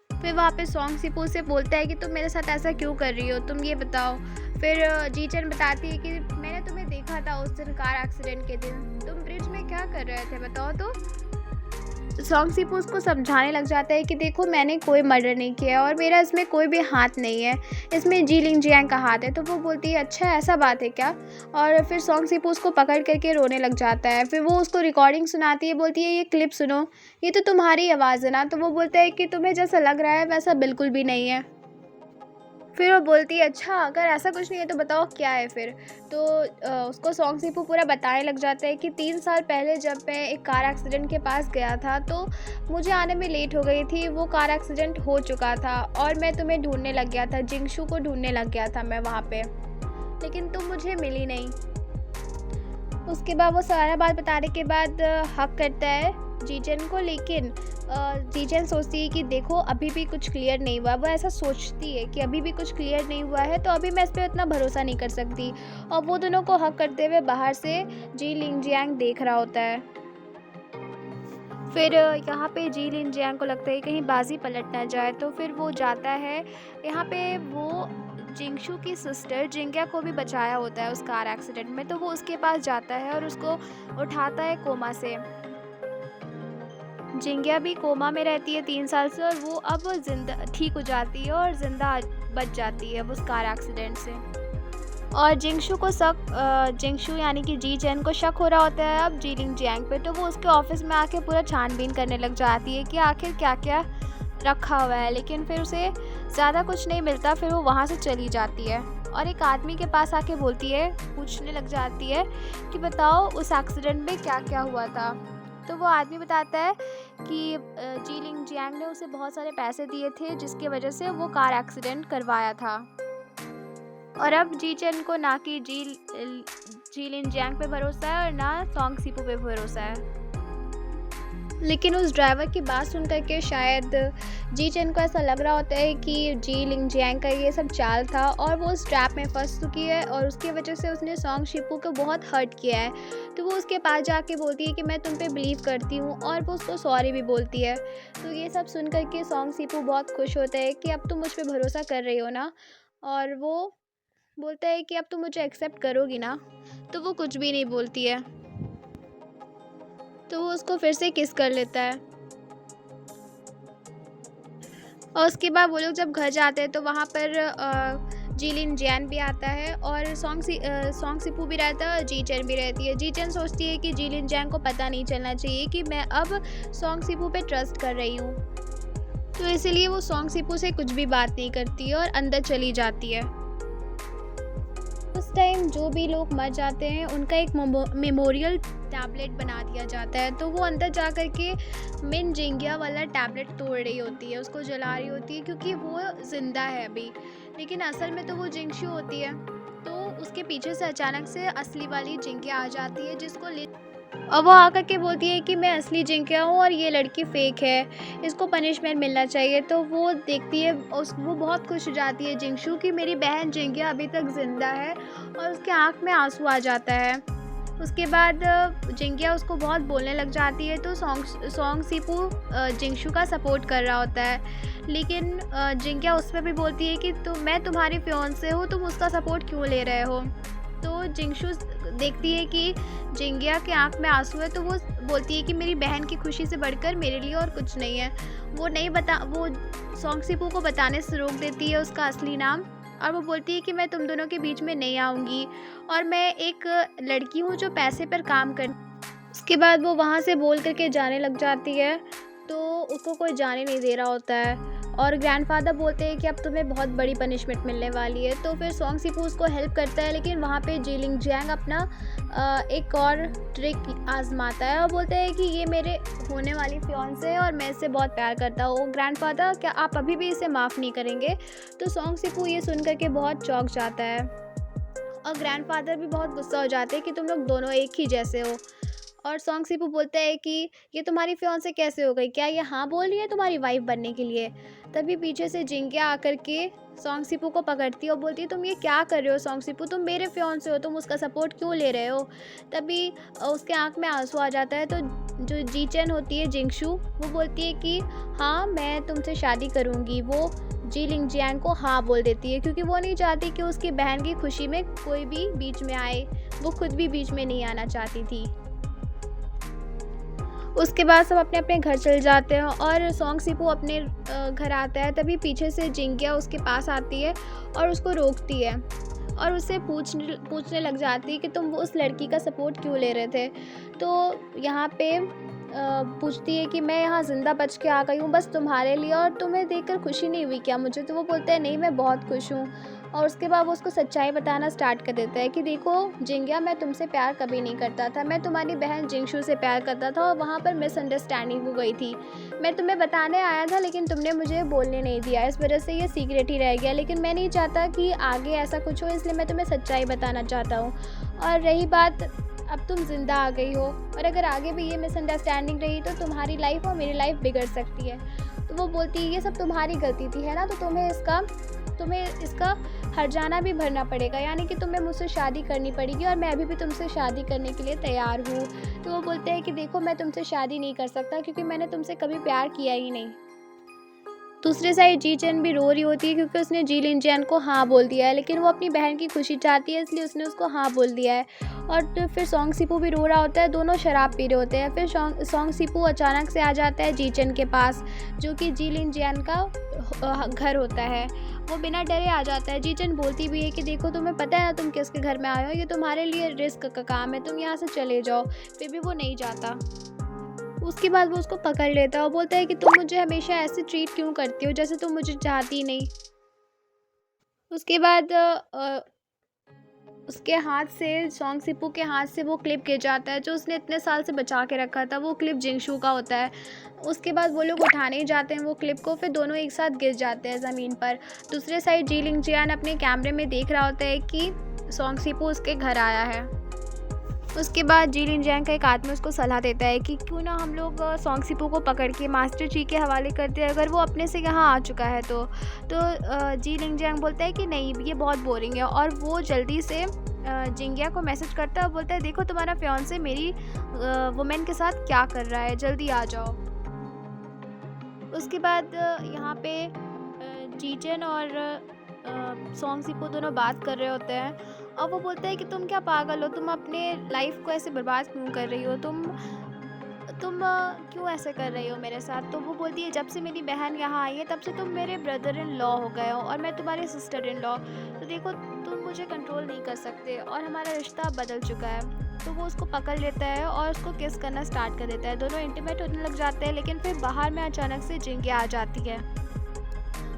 फिर वहाँ पे सोंग सीपू से बोलता है कि तुम मेरे साथ ऐसा क्यों कर रही हो, तुम ये बताओ। फिर जी चेन बताती है कि मैंने तुम्हें देखा था उस दिन कार एक्सीडेंट के दिन, तुम ब्रिज में क्या कर रहे थे बताओ तो। सोंग सीपू उसको समझाने लग जाता है कि देखो मैंने कोई मर्डर नहीं किया और मेरा इसमें कोई भी हाथ नहीं है, इसमें जी लिंग जियांग का हाथ है। तो वो बोलती है अच्छा ऐसा बात है क्या। और फिर सोंग सीपू उसको पकड़ करके रोने लग जाता है। फिर वो उसको रिकॉर्डिंग सुनाती है, बोलती है ये क्लिप सुनो, ये तो तुम्हारी आवाज़ है ना। तो वो बोलता है कि तुम्हें जैसा लग रहा है वैसा बिल्कुल भी नहीं है। फिर वो बोलती है अच्छा अगर ऐसा कुछ नहीं है तो बताओ क्या है फिर। तो उसको सोंग सीपू पूरा बताने लग जाता है कि 3 साल पहले जब मैं एक कार एक्सीडेंट के पास गया था तो मुझे आने में लेट हो गई थी, वो कार एक्सीडेंट हो चुका था और मैं तुम्हें ढूंढने लग गया था, जिंगशू को ढूंढने लग गया था मैं वहाँ पे, लेकिन तुम मुझे मिली नहीं। उसके बाद वो सारा बात बताने के बाद हक करता है जी चेन को, लेकिन जी चेन सोचती है कि देखो अभी भी कुछ क्लियर नहीं हुआ। वो ऐसा सोचती है कि अभी भी कुछ क्लियर नहीं हुआ है तो अभी मैं इस पर इतना भरोसा नहीं कर सकती। और वो दोनों को हक करते हुए बाहर से जी लिंग जियांग देख रहा होता है। फिर यहाँ पे जी लिंग जियांग को लगता है कहीं बाजी पलट ना जाए, तो फिर वो जाता है यहाँ पे। वो जिंगशू की सिस्टर जिंग्या को भी बचाया होता है उस कार एक्सीडेंट में, तो वो उसके पास जाता है और उसको उठाता है कोमा से। जिंग्या भी कोमा में रहती है 3 साल से और वो अब जिंदा ठीक हो जाती है और ज़िंदा बच जाती है उस कार एक्सीडेंट से। और जिंगशू को जिंगशू यानी कि जी चेन को शक हो रहा होता है अब जी लिंग जियांग पे, तो वो उसके ऑफिस में आके पूरा छानबीन करने लग जाती है कि आखिर क्या क्या रखा हुआ है। लेकिन फिर उसे ज़्यादा कुछ नहीं मिलता, फिर वो वहाँ से चली जाती है और एक आदमी के पास आके बोलती है, पूछने लग जाती है कि बताओ उस एक्सीडेंट में क्या क्या हुआ था। तो वो आदमी बताता है कि जी लिंग जियांग ने उसे बहुत सारे पैसे दिए थे जिसकी वजह से वो कार एक्सीडेंट करवाया था। और अब जी चेन को ना कि जी लिन जियांग पे भरोसा है और ना सॉन्ग सीपू पे भरोसा है। लेकिन उस ड्राइवर की बात सुन कर के शायद जी चेन को ऐसा लग रहा होता है कि जी लिंग जियांग का ये सब चाल था और वो उस ट्रैप में फंस चुकी है और उसकी वजह से उसने सॉन्ग शिपू को बहुत हर्ट किया है। तो वो उसके पास जाके बोलती है कि मैं तुम पे बिलीव करती हूँ और वो उसको सॉरी भी बोलती है। तो ये सब सुन कर के सॉन्ग शिपू बहुत खुश होता है कि अब तुम मुझ पर भरोसा कर रही हो ना, और वो बोलता है कि अब तुम मुझे एक्सेप्ट करोगी ना। तो वो कुछ भी नहीं बोलती है, तो वो उसको फिर से किस कर लेता है। और उसके बाद वो लोग जब घर जाते हैं तो वहाँ पर जी लिन जियान भी आता है और सॉन्ग सिपू भी रहता है और जी चेन भी रहती है। जी चेन सोचती है कि जी लिन जियान को पता नहीं चलना चाहिए कि मैं अब सॉन्ग सिपू पे ट्रस्ट कर रही हूँ, तो इसीलिए वो सॉन्ग सिपू से कुछ भी बात नहीं करती है और अंदर चली जाती है। उस टाइम जो भी लोग मर जाते हैं उनका एक मेमोरियल टैबलेट बना दिया जाता है, तो वो अंदर जा कर के मिन जिंगिया वाला टैबलेट तोड़ रही होती है, उसको जला रही होती है क्योंकि वो ज़िंदा है अभी, लेकिन असल में तो वो जिंगशू होती है। तो उसके पीछे से अचानक से असली वाली जिंगिया आ जाती है और वो आकर के बोलती है कि मैं असली जिंकिया हूँ और ये लड़की फेक है, इसको पनिशमेंट मिलना चाहिए। तो वो देखती है वो बहुत खुश हो जाती है जिंगशू कि मेरी बहन जिंकिया अभी तक ज़िंदा है, और उसके आँख में आंसू आ जाता है। उसके बाद जिंकिया उसको बहुत बोलने लग जाती है, तो सॉन्ग सिपू जिंगशू का सपोर्ट कर रहा होता है, लेकिन जिंकिया उस पर भी बोलती है कि मैं तुम्हारी फियांसे हूँ, तुम उसका सपोर्ट क्यों ले रहे हो। तो जिंगशू देखती है कि जिंगिया के आंख में आंसू है, तो वो बोलती है कि मेरी बहन की खुशी से बढ़कर मेरे लिए और कुछ नहीं है। वो सॉन्ग सिपू को बताने से रोक देती है उसका असली नाम, और वो बोलती है कि मैं तुम दोनों के बीच में नहीं आऊँगी और मैं एक लड़की हूँ जो पैसे पर काम कर। उसके बाद वो वहाँ से बोल करके जाने लग जाती है, तो उसको कोई जाने नहीं दे रहा होता है और ग्रैंडफादर बोलते हैं कि अब तुम्हें बहुत बड़ी पनिशमेंट मिलने वाली है। तो फिर सॉन्ग सिपू उसको हेल्प करता है, लेकिन वहाँ पे जी लिंग जियांग अपना एक और ट्रिक आजमाता है और बोलता है कि ये मेरे होने वाली फियांसे है और मैं इससे बहुत प्यार करता हूँ। ग्रैंडफादर, क्या आप अभी भी इसे माफ़ नहीं करेंगे? तो सॉन्ग सिपू ये सुन करके बहुत चौंक जाता है और ग्रैंडफादर भी बहुत गुस्सा हो जाते हैं कि तुम लोग दोनों एक ही जैसे हो। और सॉन्ग सिपू बोलता है कि ये तुम्हारी फियांसे कैसे हो गई, क्या ये हाँ बोल रही है तुम्हारी वाइफ बनने के लिए? तभी पीछे से जिंकिया आकर के सॉन्ग सिपू को पकड़ती है और बोलती है तुम ये क्या कर रहे हो सॉन्ग सिपू, तुम मेरे फियांसे हो, तुम उसका सपोर्ट क्यों ले रहे हो? तभी उसके आंख में आंसू आ जाता है, तो जो जी चेन होती है जिंगशू, वो बोलती है कि हाँ मैं तुमसे शादी करूँगी। वो जी लिंग जियांग को हाँ बोल देती है क्योंकि वो नहीं चाहती कि उसकी बहन की खुशी में कोई भी बीच में आए, वो खुद भी बीच में नहीं आना चाहती थी। उसके बाद सब अपने अपने घर चले जाते हैं और सॉन्ग सिपू अपने घर आता है। तभी पीछे से जिंकिया उसके पास आती है और उसको रोकती है और उससे पूछने लग जाती है कि तुम उस लड़की का सपोर्ट क्यों ले रहे थे। तो यहाँ पे पूछती है कि मैं यहाँ ज़िंदा बच के आ गई हूँ बस तुम्हारे लिए, और तुम्हें देखकर खुशी नहीं हुई क्या मुझे? तो वो बोलता है नहीं, मैं बहुत खुश हूँ। और उसके बाद वो उसको सच्चाई बताना स्टार्ट कर देता है कि देखो जिंगिया, मैं तुमसे प्यार कभी नहीं करता था, मैं तुम्हारी बहन जिंगशू से प्यार करता था और वहाँ पर मिसअंडरस्टैंडिंग हो गई थी। मैं तुम्हें बताने आया था लेकिन तुमने मुझे बोलने नहीं दिया, इस वजह से ये सीक्रेट ही रह गया, लेकिन मैं नहीं चाहता कि आगे ऐसा कुछ हो, इसलिए मैं तुम्हें सच्चाई बताना चाहता हूँ। और रही बात, अब तुम ज़िंदा आ गई हो और अगर आगे भी ये मिसअंडरस्टैंडिंग रही तो तुम्हारी लाइफ और मेरी लाइफ बिगड़ सकती है। तो वो बोलती है ये सब तुम्हारी गलती थी है ना, तो तुम्हें इसका हर्जाना भी भरना पड़ेगा, यानी कि तुम्हें मुझसे शादी करनी पड़ेगी और मैं अभी भी तुमसे शादी करने के लिए तैयार हूँ। तो वो बोलते हैं कि देखो मैं तुमसे शादी नहीं कर सकता क्योंकि मैंने तुमसे कभी प्यार किया ही नहीं। दूसरे साइड जी चेन भी रो रही होती है क्योंकि उसने जी लिन जियान को हाँ बोल दिया है, लेकिन वो अपनी बहन की खुशी चाहती है इसलिए उसने उसको हाँ बोल दिया है। और तो फिर सॉन्ग सिपू भी रो रहा होता है, दोनों शराब पी रहे होते हैं। फिर सॉन्ग सिपू अचानक से आ जाता है जी चेन के पास, जो कि जी लिन जियान का घर होता है। वो बिना डरे आ जाता है। जी चेन बोलती भी है कि देखो तुम्हें पता है ना तुम किसके घर में आए हो, ये तुम्हारे लिए रिस्क का काम है, तुम यहाँ से चले जाओ। फिर भी वो नहीं जाता। उसके बाद वो उसको पकड़ लेता है और बोलता है कि तुम मुझे हमेशा ऐसे ट्रीट क्यों करती हो जैसे तुम मुझे चाहती ही नहीं। उसके बाद उसके हाथ से, सोंग सिपू के हाथ से वो क्लिप गिर जाता है जो उसने इतने साल से बचा के रखा था। वो क्लिप जिंगशू का होता है। उसके बाद वो लोग उठाने ही जाते हैं वो क्लिप को, फिर दोनों एक साथ गिर जाते हैं ज़मीन पर। दूसरे साइड जी लिंग जियान अपने कैमरे में देख रहा होता है कि सोंग सिपू उसके घर आया है। उसके बाद जी लिन जैंग का एक आदमी उसको सलाह देता है कि क्यों ना हम लोग सोंग सिपू को पकड़ के मास्टर जी के हवाले करते हैं, अगर वो अपने से यहाँ आ चुका है तो जी लिन जैंग बोलता है कि नहीं, ये बहुत बोरिंग है। और वो जल्दी से जिंगिया को मैसेज करता है और बोलता है देखो तुम्हारा फियांसे मेरी वुमेन के साथ क्या कर रहा है, जल्दी आ जाओ। उसके बाद यहाँ पे जीजन और सोंग सिपू दोनों बात कर रहे होते हैं और वो बोलता है कि तुम क्या पागल हो, तुम अपने लाइफ को ऐसे बर्बाद क्यों कर रही हो, तुम क्यों ऐसे कर रही हो मेरे साथ। तो वो बोलती है जब से मेरी बहन यहाँ आई है तब से तुम मेरे ब्रदर इन लॉ हो गए हो और मैं तुम्हारी सिस्टर इन लॉ, तो देखो तुम मुझे कंट्रोल नहीं कर सकते और हमारा रिश्ता बदल चुका है। तो वो उसको पकड़ लेता है और उसको किस करना स्टार्ट कर देता है। दोनों इंटीमेट होने लग जाते हैं, लेकिन फिर बाहर में अचानक से जिंगिया आ जाती है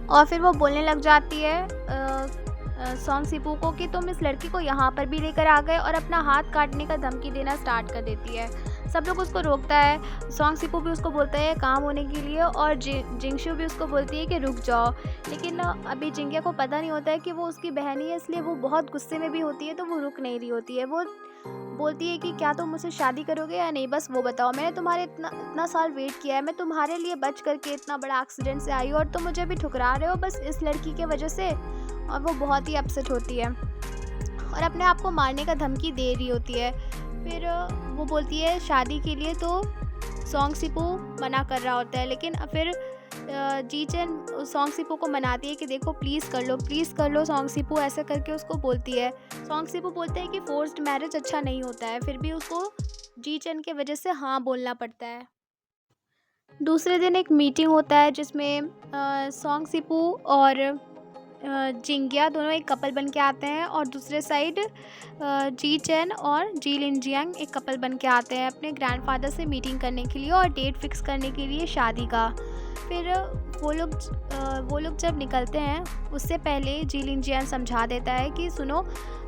और फिर वो बोलने लग जाती है सोंग सिपू को कि तुम इस लड़की को यहाँ पर भी लेकर आ गए, और अपना हाथ काटने का धमकी देना स्टार्ट कर देती है। सब लोग उसको रोकता है। सोंग सिपू भी उसको बोलता है काम होने के लिए और जिंगशू भी उसको बोलती है कि रुक जाओ, लेकिन अभी जिंगिया को पता नहीं होता है कि वो उसकी बहन ही है, इसलिए वो बहुत गुस्से में भी होती है तो वो रुक नहीं रही होती है। वो बोलती है कि क्या तुम मुझसे शादी करोगे या नहीं, बस वो बताओ, मैंने तुम्हारे इतना साल वेट किया है, मैं तुम्हारे लिए बच करके इतना बड़ा एक्सीडेंट से आई हूँ और तुम मुझे भी ठुकरा रहे हो बस इस लड़की के वजह से। और वो बहुत ही अपसेट होती है और अपने आप को मारने का धमकी दे रही होती है। फिर वो बोलती है शादी के लिए, तो सोंग सिपू मना कर रहा होता है, लेकिन फिर जीचन सोंग सिपू को मनाती है कि देखो प्लीज़ कर लो सोंग सिपू, ऐसा करके उसको बोलती है। सोंग सिपू बोलते हैं कि फोर्स्ड मैरिज अच्छा नहीं होता है, फिर भी उसको जीचन के वजह से हाँ बोलना पड़ता है। दूसरे दिन एक मीटिंग होता है जिसमें सोंग सिपू और जिंगिया दोनों एक कपल बन के आते हैं और दूसरे साइड जी चेन और जी लिन जियांग एक कपल बन के आते हैं अपने ग्रैंडफादर से मीटिंग करने के लिए और डेट फिक्स करने के लिए शादी का। फिर वो लोग जब निकलते हैं उससे पहले जी लिन जियांग समझा देता है कि सुनो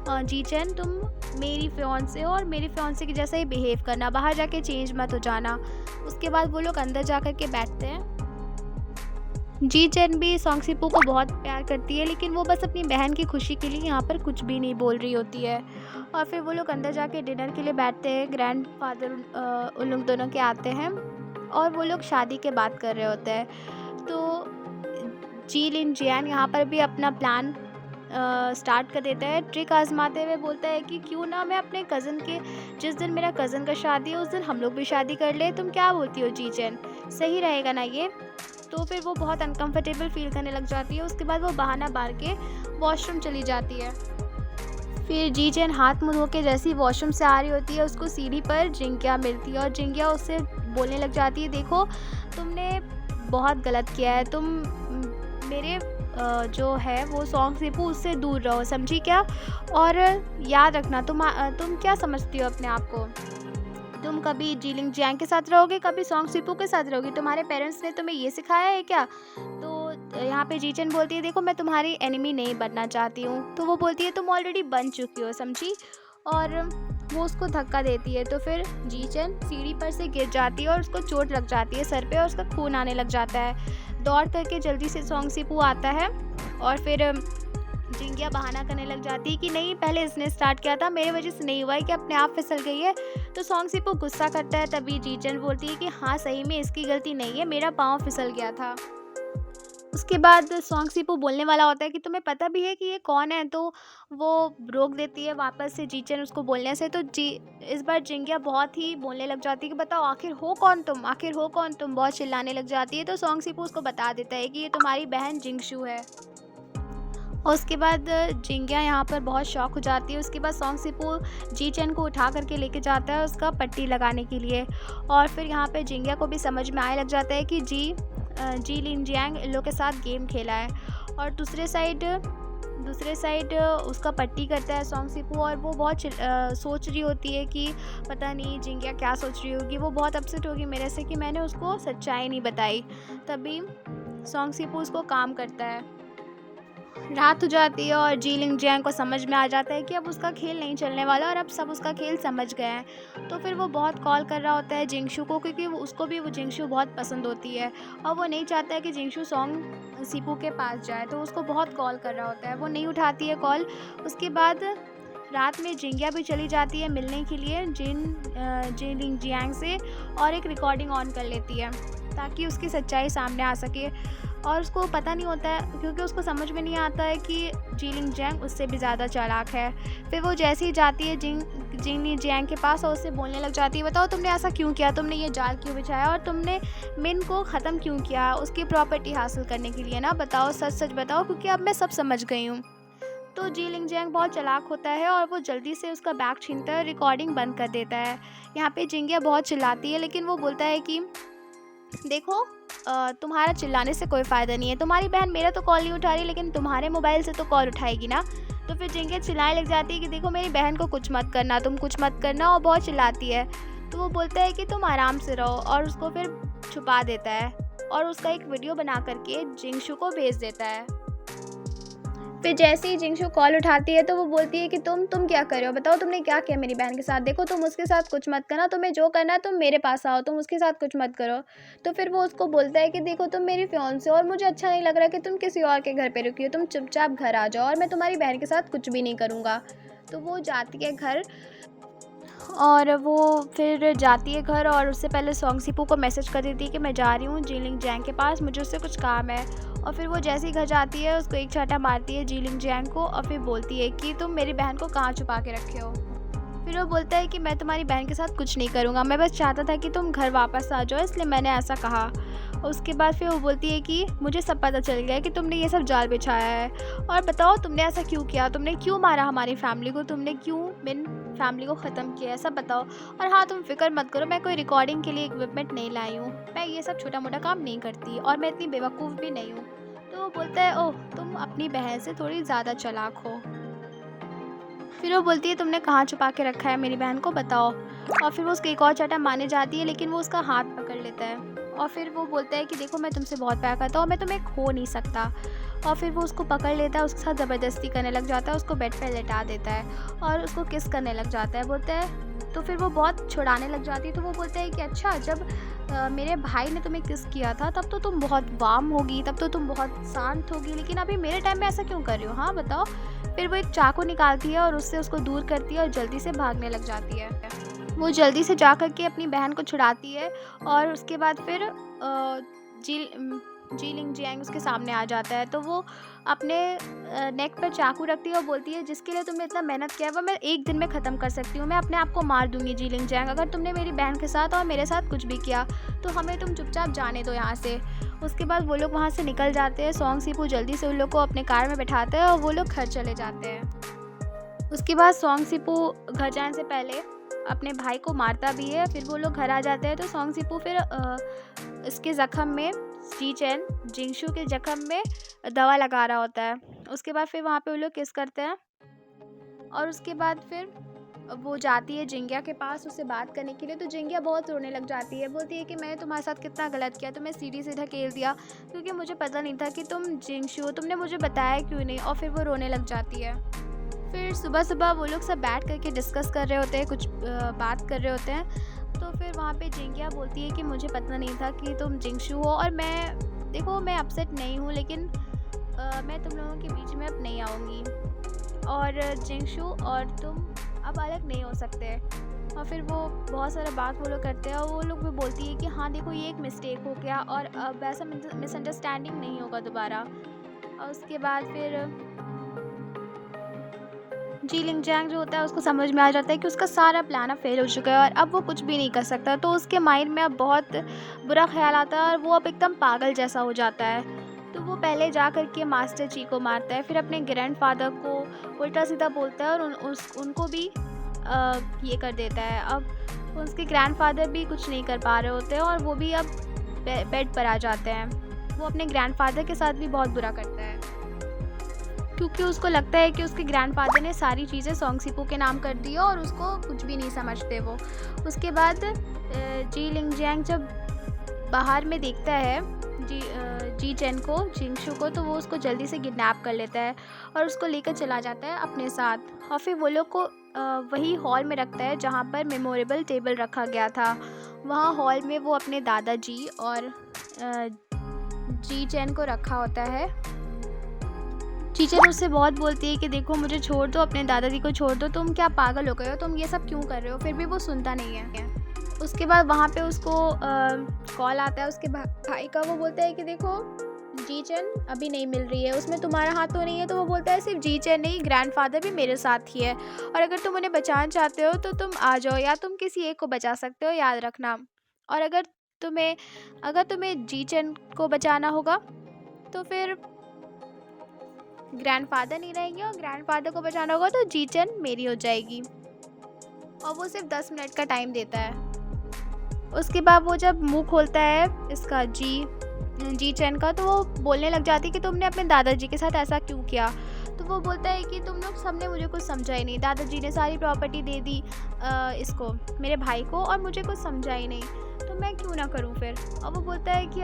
जी चेन, तुम मेरी फियांसे हो और मेरी फियांसे की जैसा ही बिहेव करना, बाहर जाके चेंज मत हो जाना। उसके बाद वो लोग अंदर जा कर के बैठते हैं। जी चेन भी सोंग सिपू को बहुत प्यार करती है, लेकिन वो बस अपनी बहन की खुशी के लिए यहाँ पर कुछ भी नहीं बोल रही होती है। और फिर वो लोग अंदर जाके डिनर के लिए बैठते हैं। ग्रैंडफादर उन लोग दोनों के आते हैं और वो लोग शादी के बात कर रहे होते हैं। तो जी लिन जियान यहाँ पर भी अपना प्लान स्टार्ट कर देता है। ट्रिक आजमाते हुए बोलता है कि क्यों ना मैं अपने कज़न के, जिस दिन मेरा कज़न का शादी है उस दिन हम लोग भी शादी कर ले, तुम क्या बोलती हो जी चेन, सही रहेगा ना ये। तो फिर वो बहुत अनकंफर्टेबल फील करने लग जाती है। उसके बाद वो बहाना मार के वॉशरूम चली जाती है। फिर जी चेन हाथ मुँह धो के जैसे ही वॉशरूम से आ रही होती है उसको सीढ़ी पर जिंगिया मिलती है और जिंगिया उससे बोलने लग जाती है देखो तुमने बहुत गलत किया है, तुम मेरे जो है वो सोंग सिपू उससे दूर रहो, समझी क्या। और याद रखना तुम क्या समझती हो अपने आप को, तुम कभी जी लिन जियांग के साथ रहोगे, कभी सोंग सिपू के साथ रहोगी, तुम्हारे पेरेंट्स ने तुम्हें ये सिखाया है क्या। तो यहाँ पे जी चेन बोलती है देखो मैं तुम्हारी एनिमी नहीं बनना चाहती हूँ। तो वो बोलती है तुम ऑलरेडी बन चुकी हो, समझी। और वो उसको धक्का देती है तो फिर जी चेन सीढ़ी पर से गिर जाती है और उसको चोट लग जाती है सर पे और उसका खून आने लग जाता है। दौड़ करके जल्दी से सोंग सिपू आता है और फिर जिंगिया बहाना करने लग जाती है कि नहीं पहले इसने स्टार्ट किया था, मेरे वजह से नहीं हुआ है कि अपने आप फिसल गई है। तो सोंग सिपू गुस्सा करता है। तभी जी चेन बोलती है कि हाँ सही में इसकी गलती नहीं है, मेरा पाँव फिसल गया था। उसके बाद सोंग सिपू बोलने वाला होता है कि तुम्हें पता भी है कि ये कौन है, तो वो रोक देती है वापस से जी चेन उसको बोलने से। तो इस बार जिंगिया बहुत ही बोलने लग जाती है कि बताओ आखिर हो कौन तुम, बहुत चिल्लाने लग जाती है। तो सोंग सिपू उसको बता देता है कि ये तुम्हारी बहन जिंगशू है। और उसके बाद जिंगिया यहाँ पर बहुत शॉक हो जाती है। उसके बाद सोंग सिपू जी चेन को उठा करके लेके जाता है उसका पट्टी लगाने के लिए। और फिर यहाँ पे जिंगिया को भी समझ में आने लग जाता है कि जी लिन जियांग इन लोग के साथ गेम खेला है। और दूसरे साइड दूसरे साइड उसका पट्टी करता है सॉन्ग सीपू, और वो बहुत सोच रही होती है कि पता नहीं जिंगिया क्या सोच रही होगी। वो बहुत अपसेट होगी मेरे से कि मैंने उसको सच्चाई नहीं बताई। तभी सॉन्ग सीपू उसको काम करता है। रात हो जाती है और जीलिंग जैंग को समझ में आ जाता है कि अब उसका खेल नहीं चलने वाला और अब सब उसका खेल समझ गए हैं। तो फिर वो बहुत कॉल कर रहा होता है जिंगशू को, क्योंकि उसको भी वो जिंगशू बहुत पसंद होती है और वो नहीं चाहता है कि जिंगशू सॉन्ग सीपू के पास जाए। तो उसको बहुत कॉल कर रहा होता है, वो नहीं उठाती है कॉल। उसके बाद रात में जिंगिया भी चली जाती है मिलने के लिए जीलिंग जियांग से, और एक रिकॉर्डिंग ऑन कर लेती है ताकि उसकी सच्चाई सामने आ सके। और उसको पता नहीं होता है, क्योंकि उसको समझ में नहीं आता है कि जीलिंग जैंग उससे भी ज़्यादा चालाक है। फिर वो जैसे ही जाती है जीलिंग जैंग के पास और उससे बोलने लग जाती है, बताओ तुमने ऐसा क्यों किया, तुमने ये जाल क्यों बिछाया और तुमने मिन को ख़त्म क्यों किया उसकी प्रॉपर्टी हासिल करने के लिए ना, बताओ सच सच बताओ, क्योंकि अब मैं सब समझ गई हूँ। तो जीलिंग जैंग बहुत चालाक होता है और वो जल्दी से उसका बैग छीनता है, रिकॉर्डिंग बंद कर देता है। यहाँ पे जिंगिया बहुत चिल्लाती है, लेकिन वो बोलता है कि देखो तुम्हारा चिल्लाने से कोई फ़ायदा नहीं है, तुम्हारी बहन मेरा तो कॉल नहीं उठा रही, लेकिन तुम्हारे मोबाइल से तो कॉल उठाएगी ना। तो फिर जिंगिया चिल्लाने लग जाती है कि देखो मेरी बहन को कुछ मत करना, तुम कुछ मत करना, और बहुत चिल्लाती है। तो वो बोलता है कि तुम आराम से रहो, और उसको फिर छुपा देता है और उसका एक वीडियो बना करके जिंगशू को भेज देता है। फिर जैसे ही जिंगशू कॉल उठाती है तो वो बोलती है कि तुम क्या कर रहे हो, बताओ तुमने क्या किया मेरी बहन के साथ, देखो तुम उसके साथ कुछ मत करना, तुम्हें जो करना है तुम मेरे पास आओ, तुम उसके साथ कुछ मत करो। तो फिर वो उसको बोलता है कि देखो तुम मेरी फियांसे हो और मुझे अच्छा नहीं लग रहा कि तुम किसी और के घर पे रुकी हो, तुम चुपचाप घर आ जाओ और मैं तुम्हारी बहन के साथ कुछ भी नहीं करूँगा। तो वो जाती है घर, और वो फिर जाती है घर और उससे पहले सॉन्ग सीपू को मैसेज कर देती है कि मैं जा रही हूँ जीलिंग जैंग के पास, मुझे उससे कुछ काम है। और फिर वो जैसे ही घर जाती है उसको एक चाटा मारती है जीलिंग जैंग को, और फिर बोलती है कि तुम मेरी बहन को कहाँ छुपा के रखे हो। फिर वो बोलता है कि मैं तुम्हारी बहन के साथ कुछ नहीं करूँगा, मैं बस चाहता था कि तुम घर वापस आ जाओ, इसलिए मैंने ऐसा कहा। उसके बाद फिर वो बोलती है कि मुझे सब पता चल गया है कि तुमने ये सब जाल बिछाया है, और बताओ तुमने ऐसा क्यों किया, तुमने क्यों मारा हमारी फैमिली को, तुमने क्यों मिन फैमिली को ख़त्म किया है, सब बताओ। और हाँ, तुम फिक्र मत करो, मैं कोई रिकॉर्डिंग के लिए इक्विपमेंट नहीं लाई हूँ, मैं ये सब छोटा मोटा काम नहीं करती और मैं इतनी बेवकूफ़ भी नहीं हूँ। तो वो बोलता है ओह तुम अपनी बहन से थोड़ी ज़्यादा चालाक हो। फिर वो बोलती है तुमने कहाँ छुपा के रखा है मेरी बहन को, बताओ। और फिर वो उसको एक और चाटा मारने जाती है, लेकिन वो उसका हाथ पकड़ लेता है और फिर वो बोलता है कि देखो मैं तुमसे बहुत प्यार करता हूँ और मैं तुम्हें खो नहीं सकता। और फिर वो उसको पकड़ लेता है, उसके साथ ज़बरदस्ती करने लग जाता है, उसको बेड पर लेटा देता है और उसको किस करने लग जाता है, बोलता है। तो फिर वो बहुत छुड़ाने लग जाती है। तो वो बोलता है कि अच्छा, जब मेरे भाई ने तुम्हें किस किया था तब तो तुम बहुत वार्म होगी, तब तो तुम बहुत शांत होगी, लेकिन अभी मेरे टाइम में ऐसा क्यों कर रही हो, हाँ बताओ। फिर वो एक चाकू निकालती है और उससे उसको दूर करती है और जल्दी से भागने लग जाती है। वो जल्दी से जा कर के अपनी बहन को छुड़ाती है और उसके बाद फिर जीलिंग जियांग उसके सामने आ जाता है। तो वो अपने नेक पर चाकू रखती है और बोलती है जिसके लिए तुमने इतना मेहनत किया है वो मैं एक दिन में ख़त्म कर सकती हूँ, मैं अपने आप को मार दूंगी जीलिंग जियांग, अगर तुमने मेरी बहन के साथ और मेरे साथ कुछ भी किया तो हमें तुम चुपचाप जाने दो यहाँ से। उसके बाद वो लोग वहाँ से निकल जाते हैं। सॉन्ग सीपू जल्दी से उन लोग को अपने कार में बैठाते हैं और वो लोग घर चले जाते हैं। उसके बाद सॉन्ग सीपू घर जाने से पहले अपने भाई को मारता भी है। फिर वो लोग घर आ जाते हैं तो सॉन्ग सीपू फिर इसके ज़ख्म में चैन जिंगशू के ज़ख्म में दवा लगा रहा होता है। उसके बाद फिर वहाँ पे वो लोग किस करते हैं और उसके बाद फिर वो जाती है जिंगिया के पास उससे बात करने के लिए। तो जिंगिया बहुत रोने लग जाती है, बोलती है कि मैंने तुम्हारे साथ कितना गलत किया, तुम्हें सीढ़ी से ढकेल दिया क्योंकि मुझे पता नहीं था कि तुम जिंगशू हो, तुमने मुझे बताया क्यों नहीं। और फिर वो रोने लग जाती है। फिर सुबह सुबह वो लोग सब बैठ करके डिस्कस कर रहे होते हैं, कुछ बात कर रहे होते हैं। तो फिर वहाँ पे जिंगिया बोलती है कि मुझे पता नहीं था कि तुम जिंगशू हो, और मैं अपसेट नहीं हूँ, लेकिन मैं तुम लोगों के बीच में अब नहीं आऊँगी और जिंगशू और तुम अब अलग नहीं हो सकते। और फिर वो बहुत सारा बात वो लोग करते हैं और वो लोग भी बोलती है कि हाँ देखो ये एक मिस्टेक हो गया और अब ऐसा मिसअंडरस्टैंडिंग नहीं होगा दोबारा। और उसके बाद फिर जीलिंग जैंग जो होता है उसको समझ में आ जाता है कि उसका सारा प्लान अब फेल हो चुका है और अब वो कुछ भी नहीं कर सकता। तो उसके माइंड में अब बहुत बुरा ख्याल आता है और वो अब एकदम पागल जैसा हो जाता है। तो वो पहले जा कर के मास्टर ची को मारता है, फिर अपने ग्रैंडफादर को उल्टा सीधा बोलता है और उनको भी ये कर देता है। अब उसके ग्रैंडफादर भी कुछ नहीं कर पा रहे होते हैं और वो भी अब बेड पर आ जाते हैं। वो अपने ग्रैंडफादर के साथ भी बहुत बुरा करता है। क्योंकि उसको लगता है कि उसके ग्रैंडफ़ादर ने सारी चीज़ें सोंगसिपो के नाम कर दी है और उसको कुछ भी नहीं समझते वो। उसके बाद जी लिंगजियांग जब बाहर में देखता है जी चेन को, जिंगशू को, तो वो उसको जल्दी से किडनैप कर लेता है और उसको लेकर चला जाता है अपने साथ और फिर वो लोग को वही हॉल में रखता है जहाँ पर मेमोरेबल टेबल रखा गया था। वहाँ हॉल में वो अपने दादाजी और जी चेन को रखा होता है। जी चेन उससे बहुत बोलती है कि देखो मुझे छोड़ दो, अपने दादाजी को छोड़ दो, तुम क्या पागल हो गए हो, तुम ये सब क्यों कर रहे हो, फिर भी वो सुनता नहीं है। उसके बाद वहाँ पे उसको कॉल आता है उसके भाई का। वो बोलता है कि देखो जी चेन अभी नहीं मिल रही है, उसमें तुम्हारा हाथ तो नहीं है। तो वो बोलता है सिर्फ जी चेन नहीं, ग्रैंडफादर भी मेरे साथ ही है और अगर तुम उन्हें बचाना चाहते हो तो तुम आ जाओ, या तुम किसी एक को बचा सकते हो, याद रखना। और अगर तुम्हें जी चेन को बचाना होगा तो फिर ग्रैंडफादर नहीं रहेंगे और ग्रैंडफादर को बचाना होगा तो जी चेन मेरी हो जाएगी। और वो सिर्फ 10 मिनट का टाइम देता है। उसके बाद वो जब मुंह खोलता है इसका जी चेन का, तो वो बोलने लग जाती है कि तुमने अपने दादाजी के साथ ऐसा क्यों किया। तो वो बोलता है कि तुम लोग सबने मुझे कुछ समझा ही नहीं, दादाजी ने सारी प्रॉपर्टी दे दी इसको, मेरे भाई को, और मुझे कुछ समझा ही नहीं, तो मैं क्यों ना करूं फिर। और वो बोलता है कि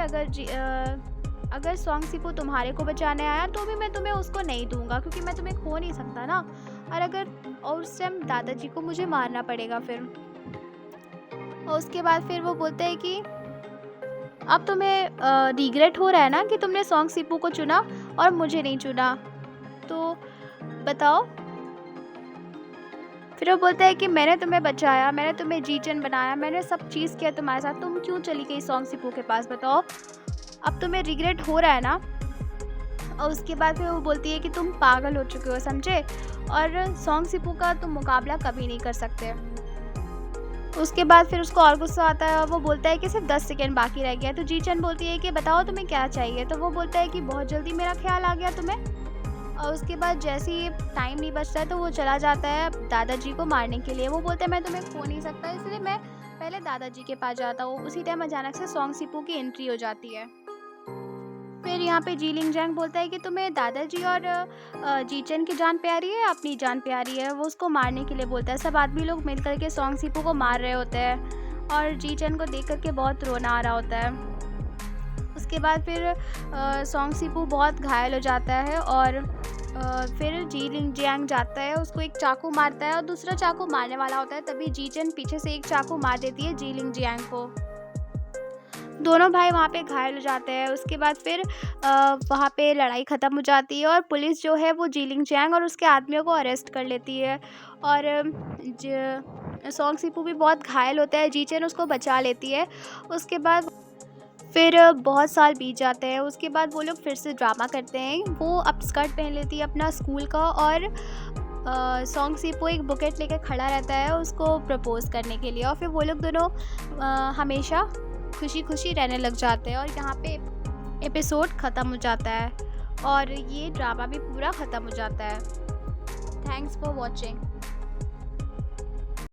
अगर सोंगसिपो तुम्हारे को बचाने आया तो भी मैं तुम्हें उसको नहीं दूंगा, क्योंकि मैं तुम्हें खो नहीं सकता ना। और उस टाइम दादाजी को मुझे मारना पड़ेगा फिर। और उसके बाद फिर वो बोलते हैं कि अब तुम्हें रिग्रेट हो रहा है ना कि तुमने सोंगसिपो को चुना और मुझे नहीं चुना, तो बताओ। फिर वो बोलता है कि मैंने तुम्हें बचाया, मैंने तुम्हें जी चेन बनाया, मैंने सब चीज़ किया तुम्हारे साथ, तुम क्यों चली गई सोंगसिपो के पास, बताओ। अब तुम्हें रिग्रेट हो रहा है ना। और उसके बाद फिर वो बोलती है कि तुम पागल हो चुके हो, समझे, और सोंगसिपो का तुम मुकाबला कभी नहीं कर सकते। उसके बाद फिर उसको और गुस्सा आता है और वो बोलता है कि सिर्फ 10 सेकेंड बाकी रह गया। तो जी चेन बोलती है कि बताओ तुम्हें क्या चाहिए। तो वो बोलता है कि बहुत जल्दी मेरा ख्याल आ गया तुम्हें। और उसके बाद जैसे ही टाइम नहीं बचता है तो वो चला जाता है दादाजी को मारने के लिए। वो बोलता है मैं तुम्हें खो नहीं सकता, इसलिए मैं पहले दादाजी के पास जाता हूँ। उसी टाइम अचानक से सोंगसिपो की एंट्री हो जाती है। फिर यहाँ पे जी लिंगजियांग बोलता है कि तुम्हें दादाजी और जी चेन की जान प्यारी है, अपनी जान प्यारी है। वो उसको मारने के लिए बोलता है। सब आदमी लोग मिल करके सोंगसिपो को मार रहे होते हैं और जी चेन को देख करके बहुत रोना आ रहा होता है। उसके बाद फिर सोंगसिपो बहुत घायल हो जाता है और फिर जी लिंगजियांग जाता है, उसको एक चाकू मारता है और दूसरा चाकू मारने वाला होता है, तभी जी चेन पीछे से एक चाकू मार देती है जी लिंगजियांग को। दोनों भाई वहाँ पे घायल हो जाते हैं। उसके बाद फिर वहाँ पे लड़ाई ख़त्म हो जाती है और पुलिस जो है वो जी लिंगजियांग और उसके आदमियों को अरेस्ट कर लेती है। और सोंगसिपो भी बहुत घायल होता है, जी चेन उसको बचा लेती है। उसके बाद फिर बहुत साल बीत जाते हैं। उसके बाद वो लोग फिर से ड्रामा करते हैं। वो अब स्कर्ट पहन लेती है अपना स्कूल का और सोंगसिपो एक बुकेट लेकर खड़ा रहता है उसको प्रपोज़ करने के लिए। और फिर वो लोग दोनों हमेशा खुशी खुशी रहने लग जाते हैं और यहाँ पे एपिसोड ख़त्म हो जाता है और ये ड्रामा भी पूरा ख़त्म हो जाता है। Thanks for watching.